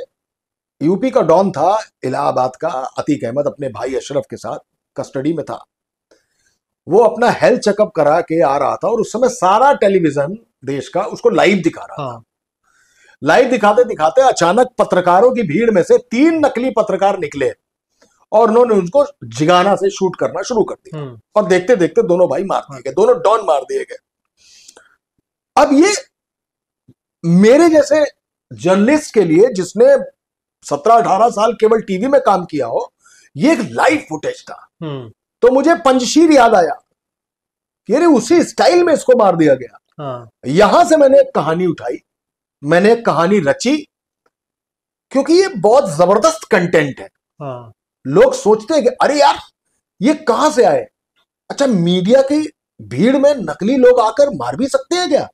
यूपी का डॉन था इलाहाबाद का अतीक अहमद, अपने भाई अशरफ के साथ कस्टडी में था। वो अपना हेल्थ चेकअप करा के आ रहा था और उस समय सारा टेलीविजन देश का उसको लाइव दिखा रहा था। लाइव दिखाते दिखाते अचानक पत्रकारों की भीड़ में से 3 नकली पत्रकार निकले और उन्होंने उनको जिगाना से शूट करना शुरू कर दिया और देखते देखते दोनों भाई मार दिए गए, दोनों डॉन मार दिए गए। अब ये मेरे जैसे जर्नलिस्ट के लिए, जिसने 17-18 साल केवल टीवी में काम किया हो, ये एक लाइव फुटेज था। तो मुझे पंजशीर याद आया कि अरे उसी स्टाइल में इसको मार दिया गया। यहां से मैंने एक कहानी उठाई, मैंने एक कहानी रची, क्योंकि ये बहुत जबरदस्त कंटेंट है। लोग सोचते हैं कि अरे यार ये कहां से आए। अच्छा, मीडिया की भीड़ में नकली लोग आकर मार भी सकते हैं क्या?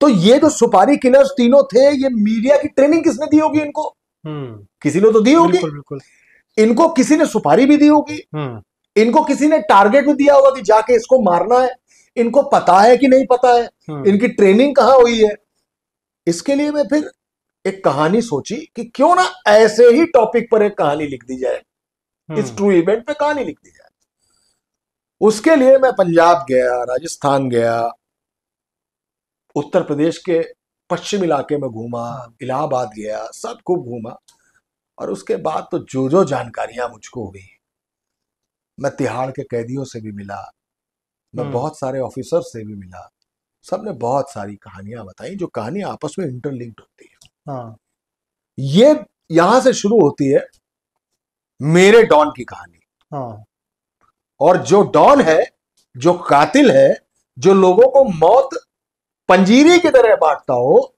तो ये जो सुपारी किलर्स तीनों थे, ये मीडिया की ट्रेनिंग किसने दी होगी इनको? किसी ने तो दी होगी। बिल्कुल। इनको किसी ने सुपारी भी दी होगी, इनको किसी ने टारगेट भी दिया होगा कि जाके इसको मारना है। इनको पता है कि नहीं पता है, इनकी ट्रेनिंग कहां हुई है। इसके लिए मैं फिर एक कहानी सोची कि क्यों ना ऐसे ही टॉपिक पर एक कहानी लिख दी जाए, इस ट्रू इवेंट पे कहानी लिख दी जाए। उसके लिए मैं पंजाब गया, राजस्थान गया, उत्तर प्रदेश के पश्चिम इलाके में घूमा, इलाहाबाद गया, सब खूब घूमा। और उसके बाद तो जो जो जानकारियां मुझको हुई, मैं तिहाड़ के कैदियों से भी मिला, मैं बहुत सारे ऑफिसर से भी मिला, सबने बहुत सारी कहानियां बताई, जो कहानियां आपस में इंटरलिंक्ड होती है। ये यहां से शुरू होती है मेरे डॉन की कहानी। और जो डॉन है, जो कातिल है, जो लोगों को मौत पंजीरी की तरह बांटता हो,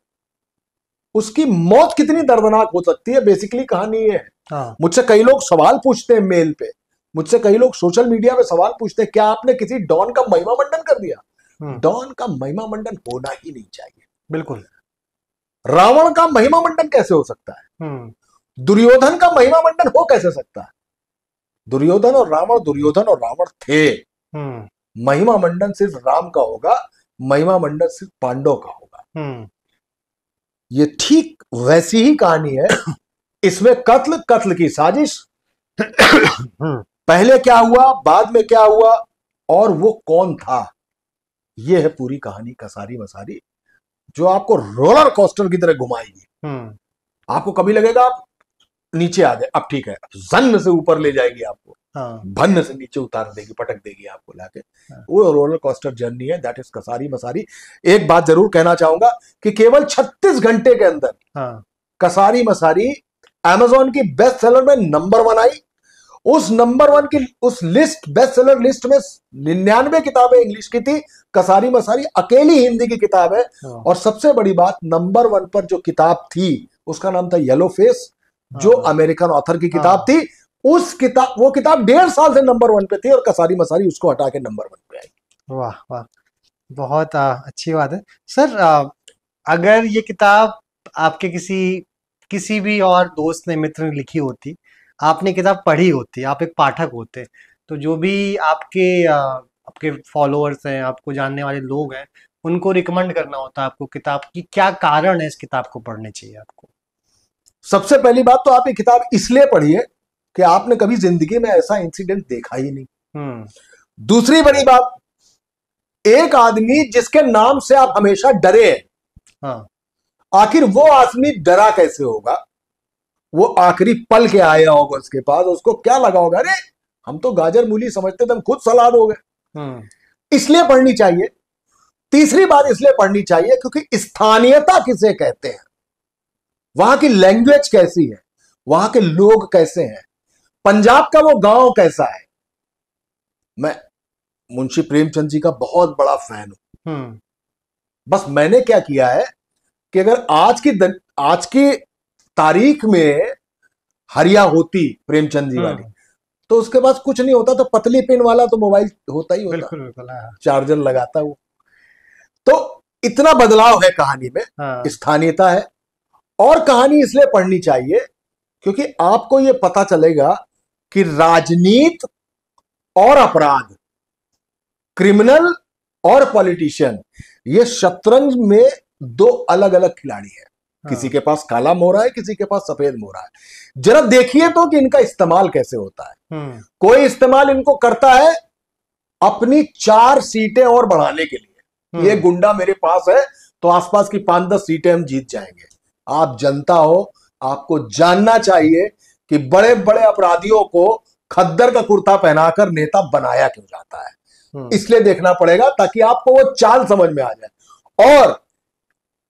उसकी मौत कितनी दर्दनाक हो सकती है, बेसिकली कहानी ये है। मुझसे कई लोग सवाल पूछते हैं मेल पे, मुझसे कई लोग सोशल मीडिया पे सवाल पूछते हैं, क्या आपने किसी डॉन का महिमा मंडन कर दिया? डॉन का महिमा मंडन होना ही नहीं चाहिए। बिल्कुल। रावण का महिमा मंडन कैसे हो सकता है? दुर्योधन का महिमा मंडन हो कैसे सकता है? दुर्योधन और रावण थे। महिमा मंडन सिर्फ राम का होगा, महिमा मंडन सिर्फ पांडव का होगा। ये ठीक वैसी ही कहानी है। इसमें कत्ल की साजिश, पहले क्या हुआ, बाद में क्या हुआ, और वो कौन था, ये है पूरी कहानी कसारी मसारी, जो आपको रोलर कोस्टर की तरह घुमाएगी। आपको कभी लगेगा आप नीचे आ गए, अब ठीक है, जन्न से ऊपर ले जाएगी आपको, भन्न से नीचे उतार देगी, पटक देगी आपको लाके। वो रोलर कोस्टर जर्नी है, दैट इज कसारी मसारी। एक बात जरूर कहना चाहूंगा कि केवल 36 घंटे के अंदर कसारी मसारी अमेज़न की बेस्ट सेलर में नंबर 1 आई। उस नंबर 1 की उस लिस्ट, बेस्ट सेलर लिस्ट में 99 किताबें इंग्लिश की थी, कसारी मसारी अकेली हिंदी की किताब है। और सबसे बड़ी बात, नंबर 1 पर जो किताब थी उसका नाम था येलो फेस, जो अमेरिकन ऑथर की किताब थी। वो किताब 1.5 साल से नंबर 1 पे थी और कसारी मसारी उसको हटा के नंबर 1 पे आई। वाह वाह, बहुत अच्छी बात है सर। अगर ये किताब आपके किसी भी और दोस्त ने, मित्र ने लिखी होती, आपने किताब पढ़ी होती, आप एक पाठक होते, तो जो भी आपके फॉलोअर्स हैं, आपको जानने वाले लोग हैं, उनको रिकमेंड करना होता आपको किताब की, क्या कारण है इस किताब को पढ़ने चाहिए आपको? सबसे पहली बात तो आप ये किताब इसलिए पढ़िए कि आपने कभी जिंदगी में ऐसा इंसिडेंट देखा ही नहीं। दूसरी बड़ी बात, एक आदमी जिसके नाम से आप हमेशा डरे हैं, आखिर वो आदमी डरा कैसे होगा? वो आखिरी पल के आया होगा उसके पास, उसको क्या लगा होगा, अरे हम तो गाजर मूली समझते थे, हम खुद सलाद हो गए। इसलिए पढ़नी चाहिए। तीसरी बात इसलिए पढ़नी चाहिए क्योंकि स्थानीयता किसे कहते हैं, वहां की लैंग्वेज कैसी है, वहां के लोग कैसे हैं, पंजाब का वो गांव कैसा है। मैं मुंशी प्रेमचंद जी का बहुत बड़ा फैन हूं। बस मैंने क्या किया है कि अगर आज की तारीख में हरिया होती प्रेमचंद जी वाली, तो उसके पास कुछ नहीं होता, तो पतली पिन वाला तो मोबाइल होता ही होता, बिल्कुल। चार्जर लगाता वो। तो इतना बदलाव है कहानी में, हाँ, स्थानीयता है। और कहानी इसलिए पढ़नी चाहिए क्योंकि आपको यह पता चलेगा कि राजनीति और अपराध, क्रिमिनल और पॉलिटिशियन, ये शतरंज में दो अलग अलग खिलाड़ी हैं। किसी के पास काला मोहरा है, किसी के पास सफेद मोहरा है। जरा देखिए तो कि इनका इस्तेमाल कैसे होता है। कोई इस्तेमाल इनको करता है अपनी 4 सीटें और बढ़ाने के लिए। ये गुंडा मेरे पास है तो आसपास की 5-10 सीटें हम जीत जाएंगे। आप जनता हो, आपको जानना चाहिए कि बड़े बड़े अपराधियों को खद्दर का कुर्ता पहनाकर नेता बनाया क्यों जाता है। इसलिए देखना पड़ेगा ताकि आपको वो चाल समझ में आ जाए। और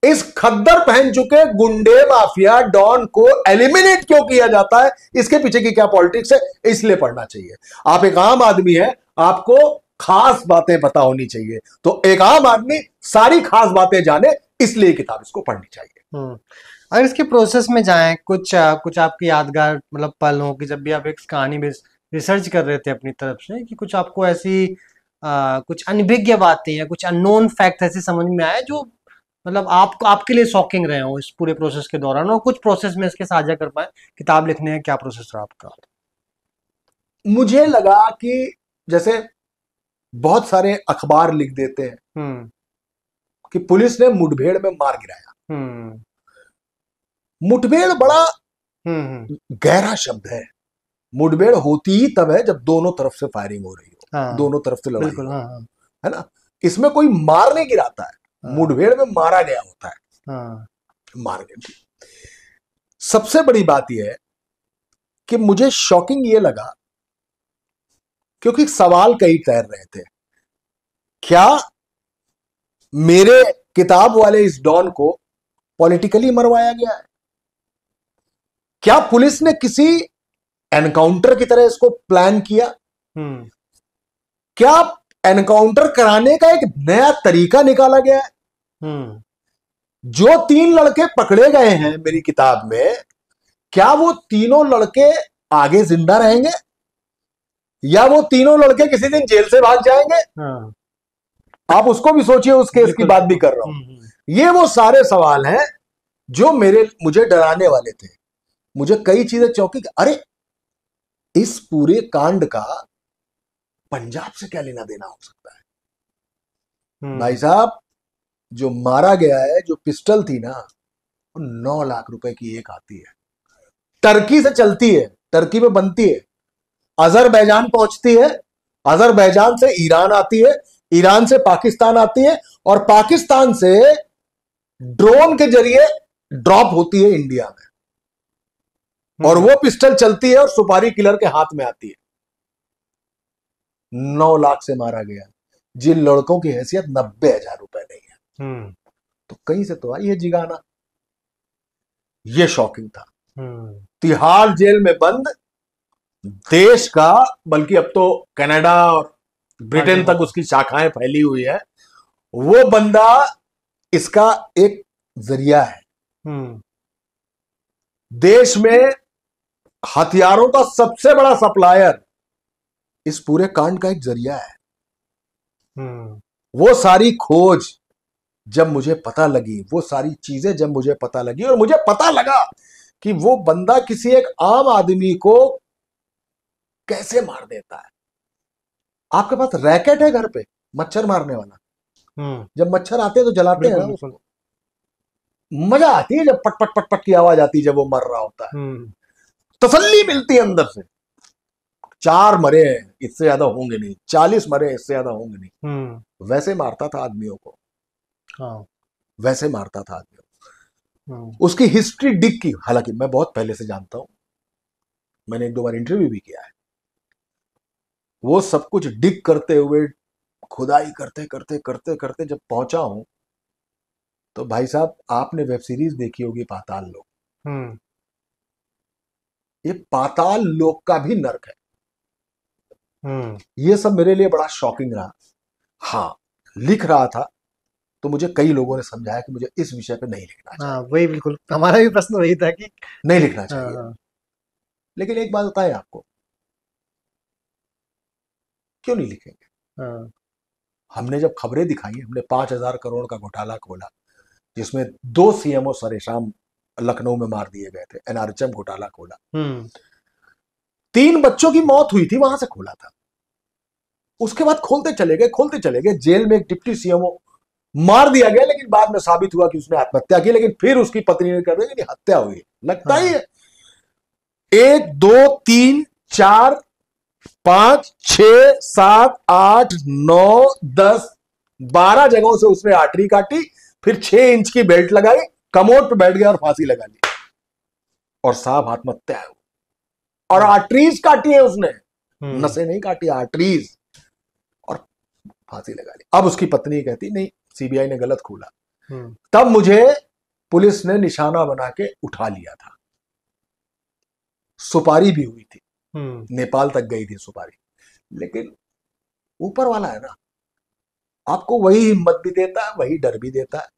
इस खद्दर पहन चुके गुंडे, माफिया, डॉन को एलिमिनेट क्यों किया जाता है, इसके पीछे की क्या पॉलिटिक्स है, इसलिए पढ़ना चाहिए। आप एक आम आदमी हैं, आपको खास बातें पता होनी चाहिए। तो एक आम आदमी सारी खास बातें जाने, इसलिए किताब इसको पढ़नी चाहिए। अगर इसके प्रोसेस में जाएं, कुछ आपकी यादगार मतलब पल हो कि जब भी आप एक कहानी में रिसर्च कर रहे थे अपनी तरफ से, कि कुछ आपको ऐसी कुछ अनभिज्ञ बातें या कुछ अननोन फैक्ट ऐसे समझ में आए जो मतलब आपको आपके लिए शॉकिंग रहे हो इस पूरे प्रोसेस के दौरान, और कुछ प्रोसेस में इसके साझा कर पाए। किताब लिखने का क्या प्रोसेस रहा आपका? मुझे लगा कि जैसे बहुत सारे अखबार लिख देते हैं कि पुलिस ने मुठभेड़ में मार गिराया। मुठभेड़ बड़ा गहरा शब्द है। मुठभेड़ होती ही तब है जब दोनों तरफ से फायरिंग हो रही हो। हाँ, दोनों तरफ से लड़ाई हो, है ना। इसमें कोई मार नहीं गिराता है। मुठभेड़ में मारा गया होता है। मार गया। सबसे बड़ी बात यह है कि मुझे शॉकिंग यह लगा क्योंकि सवाल कई तैर रहे थे, क्या मेरे किताब वाले इस डॉन को पॉलिटिकली मरवाया गया है? क्या पुलिस ने किसी एनकाउंटर की तरह इसको प्लान किया? क्या एनकाउंटर कराने का एक नया तरीका निकाला गया है? जो 3 लड़के पकड़े गए हैं मेरी किताब में, क्या वो तीनों लड़के आगे जिंदा रहेंगे या वो तीनों लड़के किसी दिन जेल से भाग जाएंगे? आप उसको भी सोचिए, उस केस की बात भी कर रहा हूं। ये वो सारे सवाल हैं जो मुझे डराने वाले थे। मुझे कई चीजें चौंकी, अरे इस पूरे कांड का पंजाब से क्या लेना देना हो सकता है? भाई साहब, जो मारा गया है, जो पिस्टल थी ना, 9 लाख रुपए की एक आती है, टर्की से चलती है, टर्की में बनती है, अजरबैजान पहुंचती है, अजरबैजान से ईरान आती है, ईरान से पाकिस्तान आती है, और पाकिस्तान से ड्रोन के जरिए ड्रॉप होती है इंडिया में, और वो पिस्टल चलती है और सुपारी किलर के हाथ में आती है। 9 लाख से मारा गया। जिन लड़कों की हैसियत 90,000 रुपए नहीं है, तो कहीं से तो आई है जिगाना। ये शॉकिंग था। तिहाड़ जेल में बंद, देश का, बल्कि अब तो कनाडा और ब्रिटेन तक उसकी शाखाएं फैली हुई है, वो बंदा इसका एक जरिया है। देश में हथियारों का सबसे बड़ा सप्लायर इस पूरे कांड का एक जरिया है। वो सारी खोज जब मुझे पता लगी, वो सारी चीजें जब मुझे पता लगी, और मुझे पता लगा कि वो बंदा किसी एक आम आदमी को कैसे मार देता है। आपके पास रैकेट है घर पे, मच्छर मारने वाला, जब मच्छर आते हैं तो जलाते हैं ना उसको, मजा आती है जब पट पट पट पट की आवाज आती है जब वो मर रहा होता है, तसल्ली मिलती है अंदर से। 4 मरे हैं, इससे ज्यादा होंगे नहीं, 40 मरे, इससे ज्यादा होंगे नहीं। वैसे मारता था आदमियों को। वैसे मारता था आदमियों को। उसकी हिस्ट्री डिग की, हालांकि मैं बहुत पहले से जानता हूं, मैंने 1-2 बार इंटरव्यू भी किया है। वो सब कुछ डिग करते हुए, खुदाई करते करते करते करते जब पहुंचा हूं, तो भाई साहब, आपने वेब सीरीज देखी होगी पाताल लोक। ये पाताल लोक का भी नर्क है। ये सब मेरे लिए बड़ा शॉकिंग रहा। हाँ, लिख रहा था तो मुझे कई लोगों ने समझाया कि मुझे इस विषय पे नहीं लिखना चाहिए। वही बिल्कुल हमारा भी प्रश्न वही था कि नहीं लिखना चाहिए। लेकिन एक बात बताएं आपको, क्यों नहीं लिखेंगे? हमने जब खबरें दिखाई, हमने 5,000 करोड़ का घोटाला खोला जिसमें 2 सीएमओ सरेशाम लखनऊ में मार दिए गए थे, एनआरएचएम घोटाला खोला, 3 बच्चों की मौत हुई थी, वहां से खोला था। उसके बाद खोलते चले गए। जेल में एक डिप्टी सीएमओ मार दिया गया, लेकिन बाद में साबित हुआ कि उसने आत्महत्या की, लेकिन फिर उसकी पत्नी ने कर दी कि हत्या हुई। लगता ही है 1 2 3 4 5 6 7 8 9 10 12 जगहों से उसने आर्टरी काटी, फिर 6 इंच की बेल्ट लगाई, कमोड पे बैठ गया और फांसी लगा ली, और साहब आत्महत्या है। और आर्टरीज काटी है उसने, नसें नहीं काटी, आर्टरीज, और फांसी लगा ली। अब उसकी पत्नी कहती नहीं, सीबीआई ने गलत खोला। तब मुझे पुलिस ने निशाना बना के उठा लिया था। सुपारी भी हुई थी, नेपाल तक गई थी सुपारी। लेकिन ऊपर वाला है ना, आपको वही हिम्मत भी देता है, वही डर भी देता है,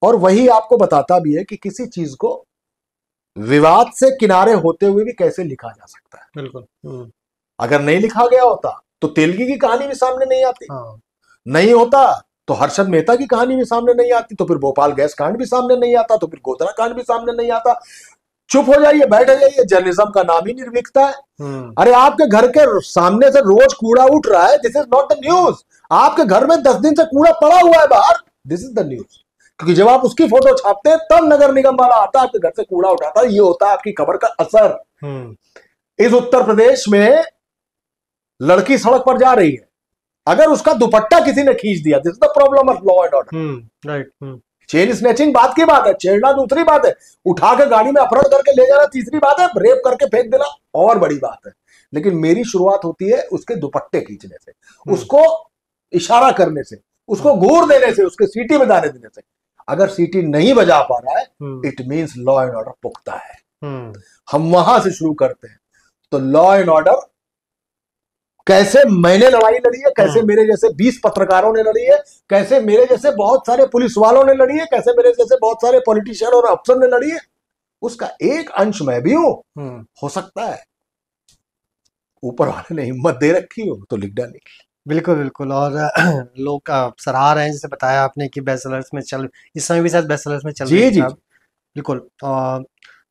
और वही आपको बताता भी है कि किसी चीज को विवाद से किनारे होते हुए भी कैसे लिखा जा सकता है। बिल्कुल। अगर नहीं लिखा गया होता तो तेलगी की कहानी भी सामने नहीं आती। नहीं होता तो हर्षद मेहता की कहानी भी सामने नहीं आती, तो फिर भोपाल गैस कांड भी सामने नहीं आता, तो फिर गोधरा कांड भी सामने नहीं आता। चुप हो जाइए, बैठ जाइए, जर्नलिज्म का नाम ही निर्भीकता है। अरे आपके घर के सामने से रोज कूड़ा उठ रहा है, this is not the news. आपके घर में 10 दिन से कूड़ा पड़ा हुआ है बाहर, दिस इज द न्यूज। क्योंकि जब आप उसकी फोटो छापते हैं तब नगर निगम वाला आता है, आपके घर से कूड़ा उठाता है। ये होता है आपकी खबर का असर। इस उत्तर प्रदेश में लड़की सड़क पर जा रही है, अगर उसका दुपट्टा किसी ने खींच दिया, this is the problem of law and order. Right. Chain snatching बात की बात है, छेड़ना दूसरी बात है, उठा के गाड़ी में अपहरण करके ले जाना तीसरी बात है, रेप करके फेंक देना और बड़ी बात है। लेकिन मेरी शुरुआत होती है उसके दुपट्टे खींचने से, उसको इशारा करने से, उसको घूर देने से, उसके सीटी बजाने देने से। अगर सीटी नहीं बजा पा रहा है, it means law and order पुख्ता है। हम वहां से शुरू करते हैं। तो लॉ एंड ऑर्डर कैसे मैंने लड़ाई लड़ी है, कैसे मेरे जैसे 20 पत्रकारों ने लड़ी है, कैसे मेरे जैसे बहुत सारे पुलिस वालों ने लड़ी है, कैसे मेरे जैसे बहुत सारे पॉलिटिशियन और अफसर ने लड़ी है, उसका एक अंश मैं भी हूं। हो सकता है ऊपर वाले ने हिम्मत दे रखी हो तो लिख डाली। बिल्कुल बिल्कुल। और लोग सराह रहे हैं, जैसे बताया आपने कि बेस्ट सेलर्स में चल, इस समय भी शायद बेस्ट सेलर्स में चल रही है। बिल्कुल।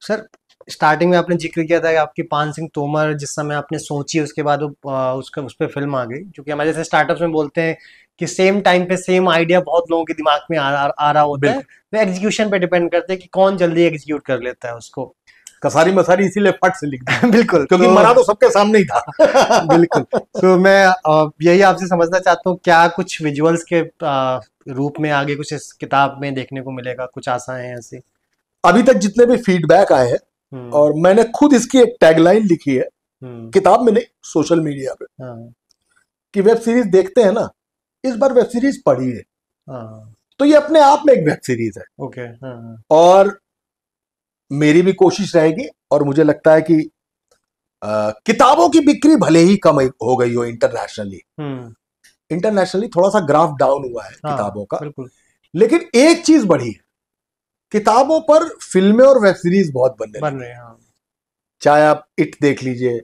सर, स्टार्टिंग में आपने जिक्र किया था कि आपकी पान सिंह तोमर जिस समय आपने सोची, उसके बाद उस पर फिल्म आ गई। क्योंकि हमारे जैसे स्टार्टअप्स में बोलते हैं कि सेम टाइम पे सेम आइडिया बहुत लोगों के दिमाग में आ रहा होता है, वो एग्जीक्यूशन पे डिपेंड करते हैं कि कौन जल्दी एग्जीक्यूट कर लेता है उसको। कसारी मसारी इसीलिए फट से लिख दी। बिल्कुल, क्योंकि मरा तो सबके सामने ही था। बिल्कुल। तो मैं यही आपसे समझना चाहता हूँ, क्या कुछ विजुअल्स के रूप में आगे कुछ इस किताब में देखने को मिलेगा, कुछ आशाएं हैं ऐसी? अभी तक जितने भी फीडबैक आए हैं, और मैंने खुद इसकी एक टैगलाइन लिखी है, किताब में नहीं, सोशल मीडिया पे, कि वेब सीरीज देखते हैं ना, इस बार वेब सीरीज पढ़िए। तो ये अपने आप में एक वेब सीरीज है। ओके। और मेरी भी कोशिश रहेगी, और मुझे लगता है कि किताबों की बिक्री भले ही कम हो गई हो इंटरनेशनली थोड़ा सा ग्राफ डाउन हुआ है किताबों का, लेकिन एक चीज बढ़ी है, किताबों पर फिल्में और वेब सीरीज बहुत बन रहे हैं। चाहे आप इट देख लीजिए,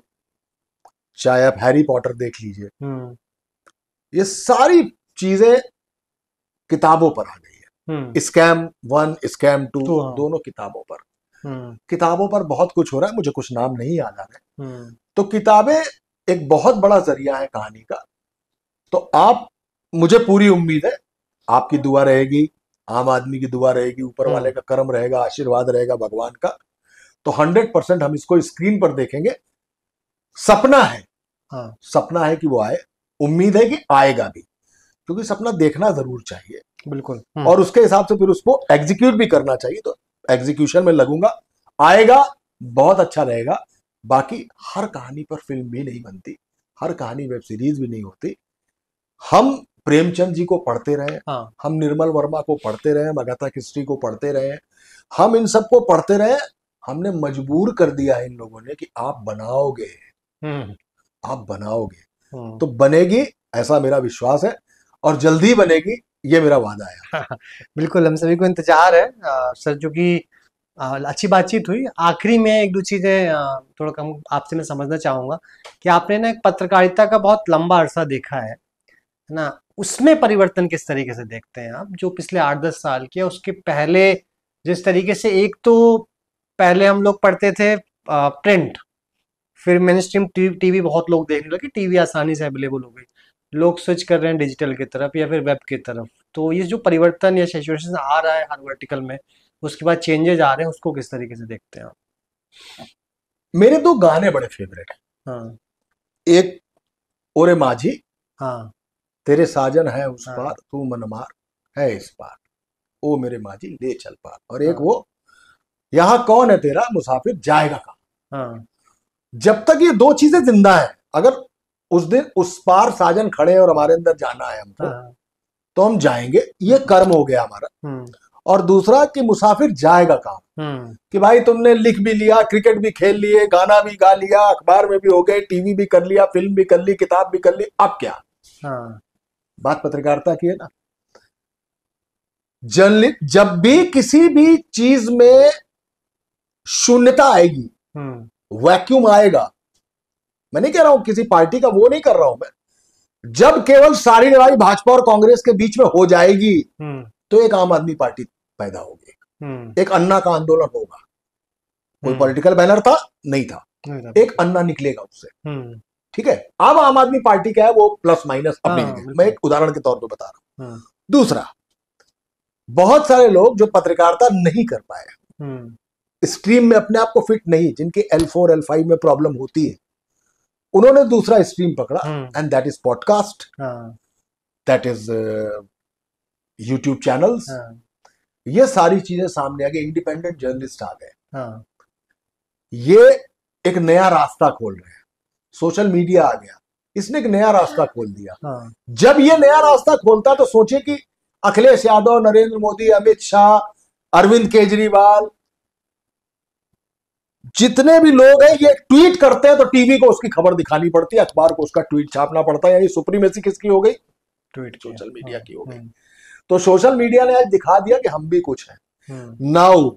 चाहे आप हैरी पॉटर देख लीजिए, ये सारी चीजें किताबों पर आ गई है। स्कैम 1, स्कैम 2, दोनों किताबों पर। किताबों पर बहुत कुछ हो रहा है, मुझे कुछ नाम नहीं याद आ रहे। तो किताबें एक बहुत बड़ा जरिया है कहानी का। तो आप, मुझे पूरी उम्मीद है, आपकी दुआ रहेगी, आम आदमी की दुआ रहेगी, ऊपर वाले का करम रहेगा, आशीर्वाद रहेगा भगवान का, तो 100% हम इसको स्क्रीन पर देखेंगे। सपना है, सपना है कि वो आए, उम्मीद है कि आएगा भी, क्योंकि सपना देखना जरूर चाहिए। बिल्कुल। और उसके हिसाब से फिर उसको एग्जीक्यूट भी करना चाहिए। तो एग्जीक्यूशन में लगूंगा, आएगा, बहुत अच्छा रहेगा। बाकी हर कहानी पर फिल्म भी नहीं बनती, हर कहानी वेब सीरीज भी नहीं होती। हम प्रेमचंद जी को पढ़ते रहे, हम निर्मल वर्मा को पढ़ते रहे, अगाथा क्रिस्टी को पढ़ते रहे, हम इन सबको पढ़ते रहे। हमने मजबूर कर दिया है इन लोगों ने कि आप बनाओगे, आप बनाओगे, तो बनेगी, ऐसा मेरा विश्वास है, और जल्दी बनेगी, ये मेरा वादा है। बिल्कुल, हम सभी को इंतजार है सर। जो कि अच्छी बातचीत हुई। आखिरी में एक दो चीजें थोड़ा कम आपसे मैं समझना चाहूंगा कि आपने ना एक पत्रकारिता का बहुत लंबा अरसा देखा है, है ना, उसमें परिवर्तन किस तरीके से देखते हैं आप, जो पिछले 8-10 साल के, उसके पहले जिस तरीके से, एक तो पहले हम लोग पढ़ते थे प्रिंट, फिर मेन स्ट्रीम टीवी बहुत लोग देखने लगे, टीवी आसानी से अवेलेबल हो गई, लोग स्विच कर रहे हैं डिजिटल की तरफ या फिर वेब की तरफ। तो ये जो परिवर्तन या सिचुएशन आ रहा है हर वर्टिकल में, उसके बाद चेंजेस आ रहे हैं, उसको किस तरीके से देखते हैं आप? मेरे 2 गाने बड़े फेवरेट हैं। हाँ एक ओरे माझी, हाँ तेरे साजन है उस हाँ पार, तू मनमार है इस पार, ओ मेरे माझी ले चल पार। और एक हाँ वो, यहाँ कौन है तेरा मुसाफिर जाएगा कहाँ। हाँ जब तक ये 2 चीजें जिंदा है, अगर उस दिन उस पार साजन खड़े हैं और हमारे अंदर जाना है हमको, हाँ, तो हम जाएंगे, ये कर्म हो गया हमारा। हम्म और दूसरा कि मुसाफिर जाएगा कहाँ, कि भाई तुमने लिख भी लिया, क्रिकेट भी खेल लिए, गाना भी गा लिया, अखबार में भी हो गए, टीवी भी कर लिया, फिल्म भी कर ली, किताब भी कर ली, अब क्या। हाँ बात पत्रकारिता की है ना। जब भी किसी भी चीज में शून्यता आएगी, वैक्यूम आएगा, मैं नहीं कह रहा हूं किसी पार्टी का वो नहीं कर रहा हूं मैं, जब केवल सारी लड़ाई भाजपा और कांग्रेस के बीच में हो जाएगी, तो एक आम आदमी पार्टी पैदा होगी, एक अन्ना का आंदोलन होगा। कोई पॉलिटिकल बैनर था नहीं था, एक अन्ना निकलेगा उससे, ठीक है। अब आम आदमी पार्टी क्या है, वो प्लस माइनस अपनी जगह, मैं एक उदाहरण के तौर पर बता रहा हूं। दूसरा, बहुत सारे लोग जो पत्रकारिता नहीं कर पाए, स्ट्रीम में अपने आप को फिट नहीं, जिनके L4 L5 में प्रॉब्लम होती है, उन्होंने दूसरा स्ट्रीम पकड़ा, and that is podcast, that is YouTube channels. ये सारी चीजें सामने आ गई, इंडिपेंडेंट जर्नलिस्ट आ गए, ये एक नया रास्ता खोल रहे हैं। सोशल मीडिया आ गया, इसने एक नया रास्ता खोल दिया। जब ये नया रास्ता खोलता तो सोचे कि अखिलेश यादव, नरेंद्र मोदी, अमित शाह, अरविंद केजरीवाल, जितने भी लोग हैं, ये ट्वीट करते हैं तो टीवी को उसकी खबर दिखानी पड़ती है, अखबार को उसका ट्वीट छापना पड़ता है। ये सुप्रीमेसी किसकी हो गई? ट्वीट सोशल मीडिया की हो गई। तो सोशल मीडिया ने आज दिखा दिया कि हम भी कुछ हैं। नाउ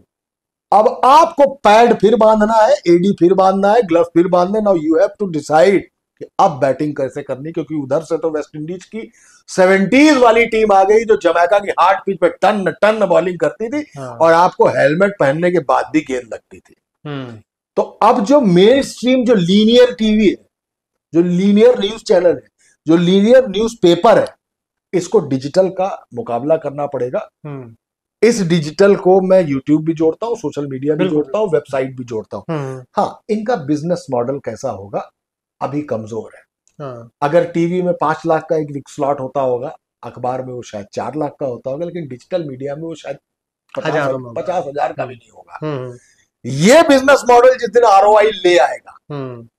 अब आपको पैड फिर बांधना है, एडी फिर बांधना है, ग्लव फिर बांधना। Now you have to decide कि अब बैटिंग कैसे करनी, क्योंकि उधर से तो वेस्ट इंडीज की 70s वाली टीम आ गई, जो जमैका की हार्ड पिच पे टन टन बॉलिंग करती थी, और आपको हेलमेट पहनने के बाद भी गेंद लगती थी। तो अब जो मेन स्ट्रीम, जो लीनियर टीवी है, जो लीनियर न्यूज चैनल है, जो लीनियर न्यूज पेपर है, इसको डिजिटल का मुकाबला करना पड़ेगा। इस डिजिटल को मैं यूट्यूब भी जोड़ता हूं, सोशल मीडिया भी जोड़ता हूं, वेबसाइट भी जोड़ता हूं। हाँ, इनका बिजनेस मॉडल कैसा होगा अभी कमजोर है। अगर टीवी में 5 लाख का एक स्लॉट होता होगा, अखबार में वो शायद 4 लाख का होता होगा, लेकिन डिजिटल मीडिया में वो शायद 50,000 का भी नहीं होगा। ये बिजनेस मॉडल जिस दिन ROI ले आएगा,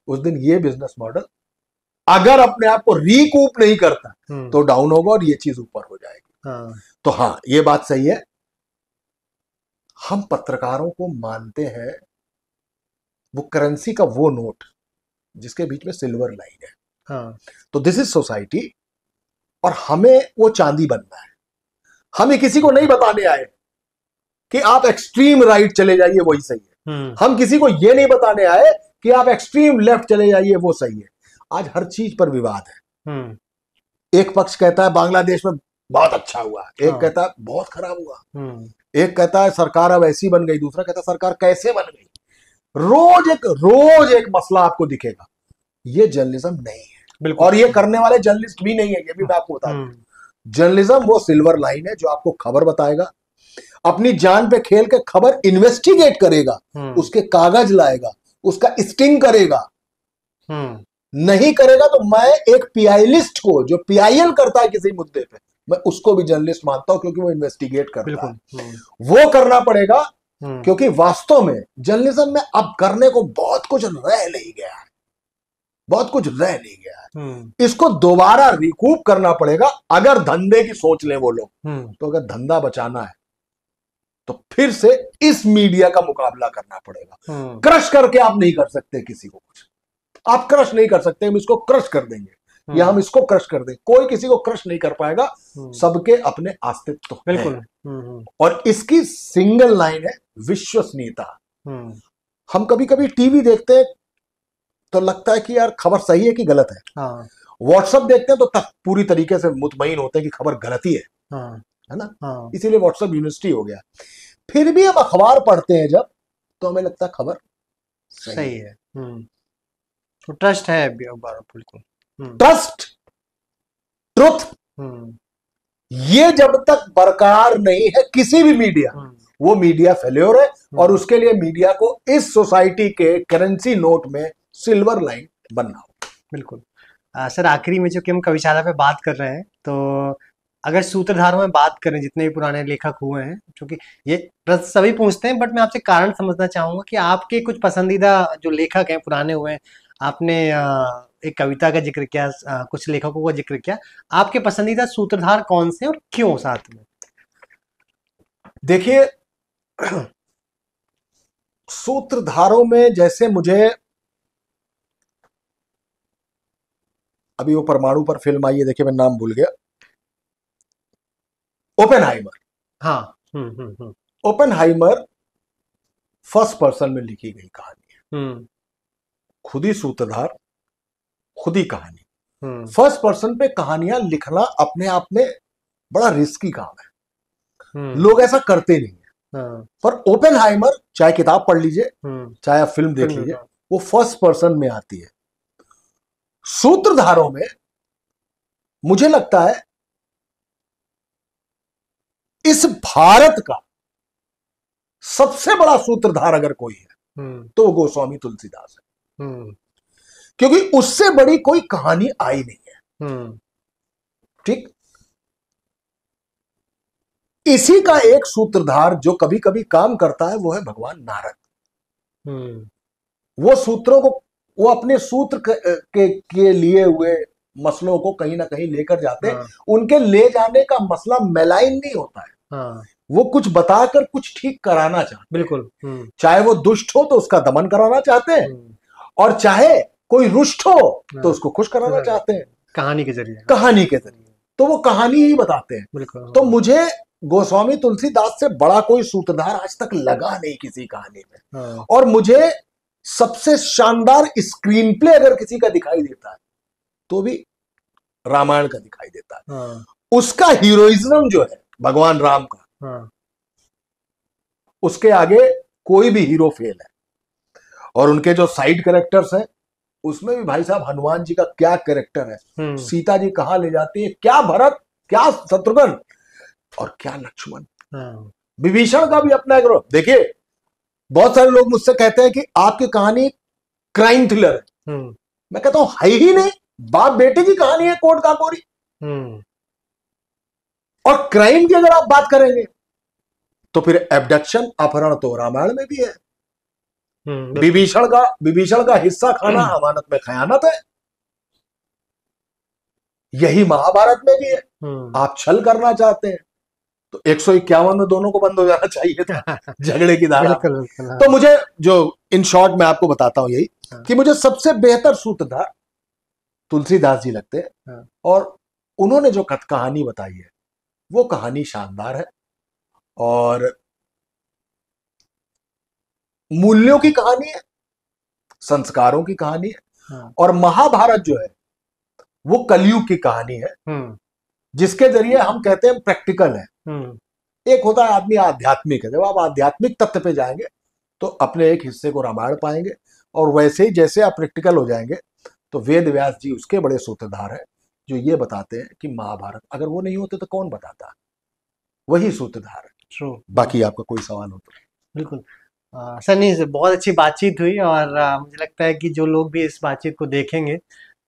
उस दिन ये बिजनेस मॉडल अगर अपने आप को रीकूप नहीं करता तो डाउन होगा, और ये चीज ऊपर हो जाएगी। तो हाँ, ये बात सही है, हम पत्रकारों को मानते हैं वो करेंसी का वो नोट जिसके बीच में सिल्वर लाइन है। तो दिस इज सोसाइटी, और हमें वो चांदी बनना है। हमें किसी को नहीं बताने आए कि आप एक्सट्रीम राइट चले जाइए वही सही है। हम किसी को ये नहीं बताने आए कि आप एक्सट्रीम लेफ्ट चले जाइए वो सही है। आज हर चीज पर विवाद है। एक पक्ष कहता है बांग्लादेश में बहुत अच्छा हुआ, एक कहता है बहुत खराब हुआ, एक कहता है सरकार अब ऐसी बन गई, दूसरा कहता है सरकार कैसे बन गई। रोज एक मसला आपको दिखेगा। ये जर्नलिज्म नहीं है, और ये करने वाले जर्नलिस्ट भी नहीं है, ये भी मैं आपको बता दूं। जर्नलिज्म वो सिल्वर लाइन है जो आपको खबर बताएगा, अपनी जान पे खेल के खबर इन्वेस्टिगेट करेगा, उसके कागज लाएगा, उसका स्टिंग करेगा। नहीं करेगा तो मैं एक PI-लिस्ट को, जो PIL करता है किसी मुद्दे पे, मैं उसको भी जर्नलिस्ट मानता हूं, क्योंकि वो इन्वेस्टिगेट करता है। वो करना पड़ेगा, क्योंकि वास्तव में जर्नलिज्म में अब करने को बहुत कुछ रह नहीं गया है, बहुत कुछ रह नहीं गया है। इसको दोबारा रिकूप करना पड़ेगा। अगर धंधे की सोच लें वो लोग, तो अगर धंधा बचाना है तो फिर से इस मीडिया का मुकाबला करना पड़ेगा। क्रश करके आप नहीं कर सकते किसी को कुछ, आप क्रश नहीं कर सकते। हम इसको क्रश कर देंगे या हम इसको क्रश कर देंगे, कोई किसी को क्रश नहीं कर पाएगा। सबके अपने अस्तित्व हैं। और इसकी सिंगल लाइन है विश्वसनीयता। हम कभी कभी टीवी देखते हैं तो लगता है कि यार खबर सही है कि गलत है, व्हाट्सएप देखते हैं तो तब पूरी तरीके से मुतमईन होते हैं कि खबर गलत ही है हाँ है ना। हाँ इसीलिए व्हाट्सएप यूनिवर्सिटी हो गया। फिर भी हम अखबार पढ़ते हैं जब, तो हमें लगता है खबर सही है। तो ट्रस्ट है अभी अखबारों पर, बिल्कुल। ट्रस्ट, ट्रुथ, ये जब तक बरकरार नहीं है किसी भी मीडिया, वो मीडिया फेल्योर है। और उसके लिए मीडिया को इस सोसाइटी के करेंसी नोट में सिल्वर लाइन बनना हो। बिल्कुल। सर आखिरी में जो कि हम कविशाला पे बात कर रहे हैं, तो अगर सूत्रधारों में बात करें, जितने भी पुराने लेखक हुए हैं, क्योंकि ये प्रश्न सभी पूछते हैं, बट मैं आपसे कारण समझना चाहूंगा कि आपके कुछ पसंदीदा जो लेखक हैं पुराने हुए हैं, आपने एक कविता का जिक्र किया, कुछ लेखकों का जिक्र किया, आपके पसंदीदा सूत्रधार कौन से और क्यों साथ में? देखिए, सूत्रधारों में जैसे मुझे अभी वो परमाणु पर फिल्म आई है, देखिए मैं नाम भूल गया, ओपेनहाइमर। हाँ। ओपेनहाइमर फर्स्ट पर्सन में लिखी गई कहानी है, खुद ही सूत्रधार, खुद ही कहानी। फर्स्ट पर्सन पे कहानियां लिखना अपने आप में बड़ा रिस्की काम है, लोग ऐसा करते नहीं है। पर ओपेनहाइमर, चाहे किताब पढ़ लीजिए, चाहे आप फिल्म देख लीजिए, वो फर्स्ट पर्सन में आती है। सूत्रधारों में मुझे लगता है इस भारत का सबसे बड़ा सूत्रधार अगर कोई है तो वो गोस्वामी तुलसीदास है, क्योंकि उससे बड़ी कोई कहानी आई नहीं है। ठीक, इसी का एक सूत्रधार जो कभी कभी काम करता है वो है भगवान नारद। वो सूत्रों को, वो अपने सूत्र के लिए हुए मसलों को कहीं ना कहीं लेकर जाते हैं। उनके ले जाने का मसला मेलाइन नहीं होता है, वो कुछ बताकर कुछ ठीक कराना चाहते हैं। बिल्कुल। चाहे वो दुष्ट हो तो उसका दमन कराना चाहते हैं, और चाहे कोई रुष्ट हो तो उसको खुश कराना चाहते हैं, कहानी के जरिए। कहानी के जरिए तो वो कहानी ही बताते हैं। तो मुझे गोस्वामी तुलसीदास से बड़ा कोई सूत्रधार आज तक लगा नहीं किसी कहानी में। और मुझे सबसे शानदार स्क्रीन प्ले अगर किसी का दिखाई देता है तो भी रामायण का दिखाई देता है। उसका हीरोइज्म जो है भगवान राम का, उसके आगे कोई भी हीरो फेल है। और उनके जो साइड कैरेक्टर्स हैं उसमें भी भाई साहब, हनुमान जी का क्या कैरेक्टर है, सीता जी कहां ले जाती है, क्या भरत, क्या शत्रुघ्न और क्या लक्ष्मण। विभीषण का भी अपना एक रोल। देखिए, बहुत सारे लोग मुझसे कहते हैं कि आपकी कहानी क्राइम थ्रिलर है। मैं कहता हूं है ही नहीं, बाप बेटे की कहानी है, कोर्ट काकोरी। और क्राइम की अगर आप बात करेंगे तो फिर एब्डक्शन, अपहरण तो रामायण में भी है। विभीषण का हिस्सा खाना अमानत में खयानत है, यही महाभारत में भी है। आप छल करना चाहते हैं तो 151 में दोनों को बंद हो जाना चाहिए था, झगड़े की धारा। तो मुझे जो इन शॉर्ट में आपको बताता हूं यही कि मुझे सबसे बेहतर सूत्रधार तुलसीदास जी लगते हैं। और उन्होंने जो कहानी बताई है वो कहानी शानदार है, और मूल्यों की कहानी है, संस्कारों की कहानी है। और महाभारत जो है वो कलयुग की कहानी है, जिसके जरिए हम कहते हैं प्रैक्टिकल है। एक होता है आदमी आध्यात्मिक है, जब आप आध्यात्मिक तत्व पे जाएंगे तो अपने एक हिस्से को रामायण पाएंगे। और वैसे ही जैसे आप प्रैक्टिकल हो जाएंगे तो वेद व्यास जी उसके बड़े सूत्रधार हैं, जो ये बताते हैं कि महाभारत अगर वो नहीं होते तो कौन बताता, वही सूत्रधार है। बाकी आपका कोई सवाल हो तो। बिल्कुल सर, नहीं, बहुत अच्छी बातचीत हुई, और मुझे लगता है कि जो लोग भी इस बातचीत को देखेंगे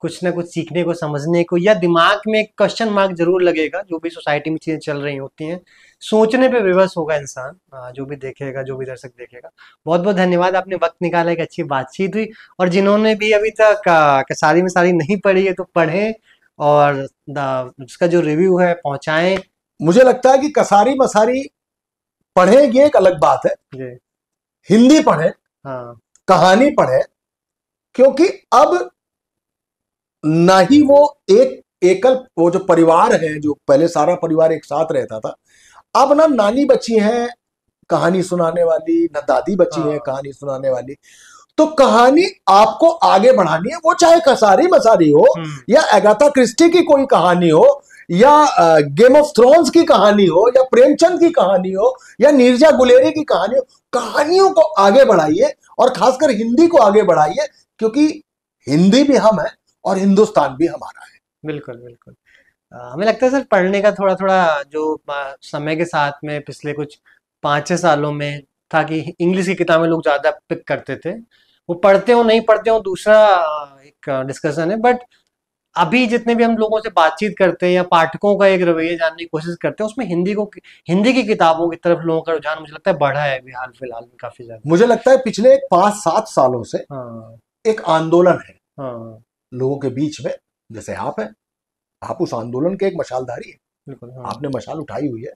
कुछ ना कुछ सीखने को, समझने को, या दिमाग में एक क्वेश्चन मार्क जरूर लगेगा। जो भी सोसाइटी में चीजें चल रही होती हैं, सोचने पे विवश होगा इंसान, जो भी देखेगा, जो भी दर्शक देखेगा। बहुत बहुत धन्यवाद, आपने वक्त निकाला, एक अच्छी बातचीत हुई। और जिन्होंने भी अभी तक सारी में सारी नहीं पढ़ी है तो पढ़ें, और उसका जो रिव्यू है पहुंचाएं। मुझे लगता है कि कसारी मसारी पढ़े ये एक अलग बात है, हिंदी पढ़े, कहानी पढ़े, क्योंकि अब ना ही वो एकल वो जो परिवार है, जो पहले सारा परिवार एक साथ रहता था, अब ना नानी बची हैं कहानी सुनाने वाली, ना दादी बची है कहानी सुनाने वाली। तो कहानी आपको आगे बढ़ानी है, वो चाहे कसारी मसारी हो या अगाथा क्रिस्टी की कोई कहानी हो या गेम ऑफ थ्रोन्स की कहानी हो या प्रेमचंद की कहानी हो या नीरजा गुलेरी की कहानी हो। कहानियों को आगे बढ़ाइए और खासकर हिंदी को आगे बढ़ाइए, क्योंकि हिंदी भी हम है और हिंदुस्तान भी हमारा है। बिल्कुल बिल्कुल। हमें लगता है सर पढ़ने का थोड़ा थोड़ा जो समय के साथ में पिछले कुछ 5-6 सालों में था कि इंग्लिश की किताबें लोग ज्यादा पिक करते थे। वो पढ़ते हो नहीं पढ़ते हो दूसरा एक डिस्कशन है, बट अभी जितने भी हम लोगों से बातचीत करते हैं या पाठकों का एक रवैया जानने की कोशिश करते हैं, उसमें हिंदी की किताबों की तरफ लोगों का रुझान मुझे लगता है बढ़ा है अभी हाल फिलहाल में काफी ज्यादा। मुझे लगता है पिछले 5-7 सालों से हाँ एक आंदोलन है हाँ लोगों के बीच में। जैसे आप हैं, आप उस आंदोलन के एक मशालधारी है। बिल्कुल। हाँ आपने मशाल उठाई हुई है,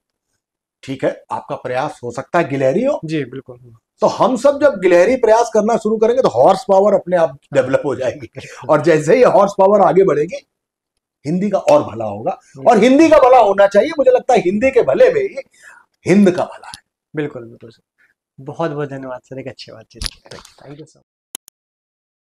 ठीक है, आपका प्रयास हो सकता है गिलहरी हो। जी बिल्कुल। तो हम सब जब गिलहरी प्रयास करना शुरू करेंगे तो हॉर्स पावर अपने आप डेवलप हो जाएगी, और जैसे ही हॉर्स पावर आगे बढ़ेगी हिंदी का और भला होगा। और हिंदी का भला होना चाहिए, मुझे लगता है हिंदी के भले में ही हिंद का भला है। बिल्कुल बिल्कुल सर। बहुत बहुत धन्यवाद सर, एक अच्छी बातचीत। Thank you sir.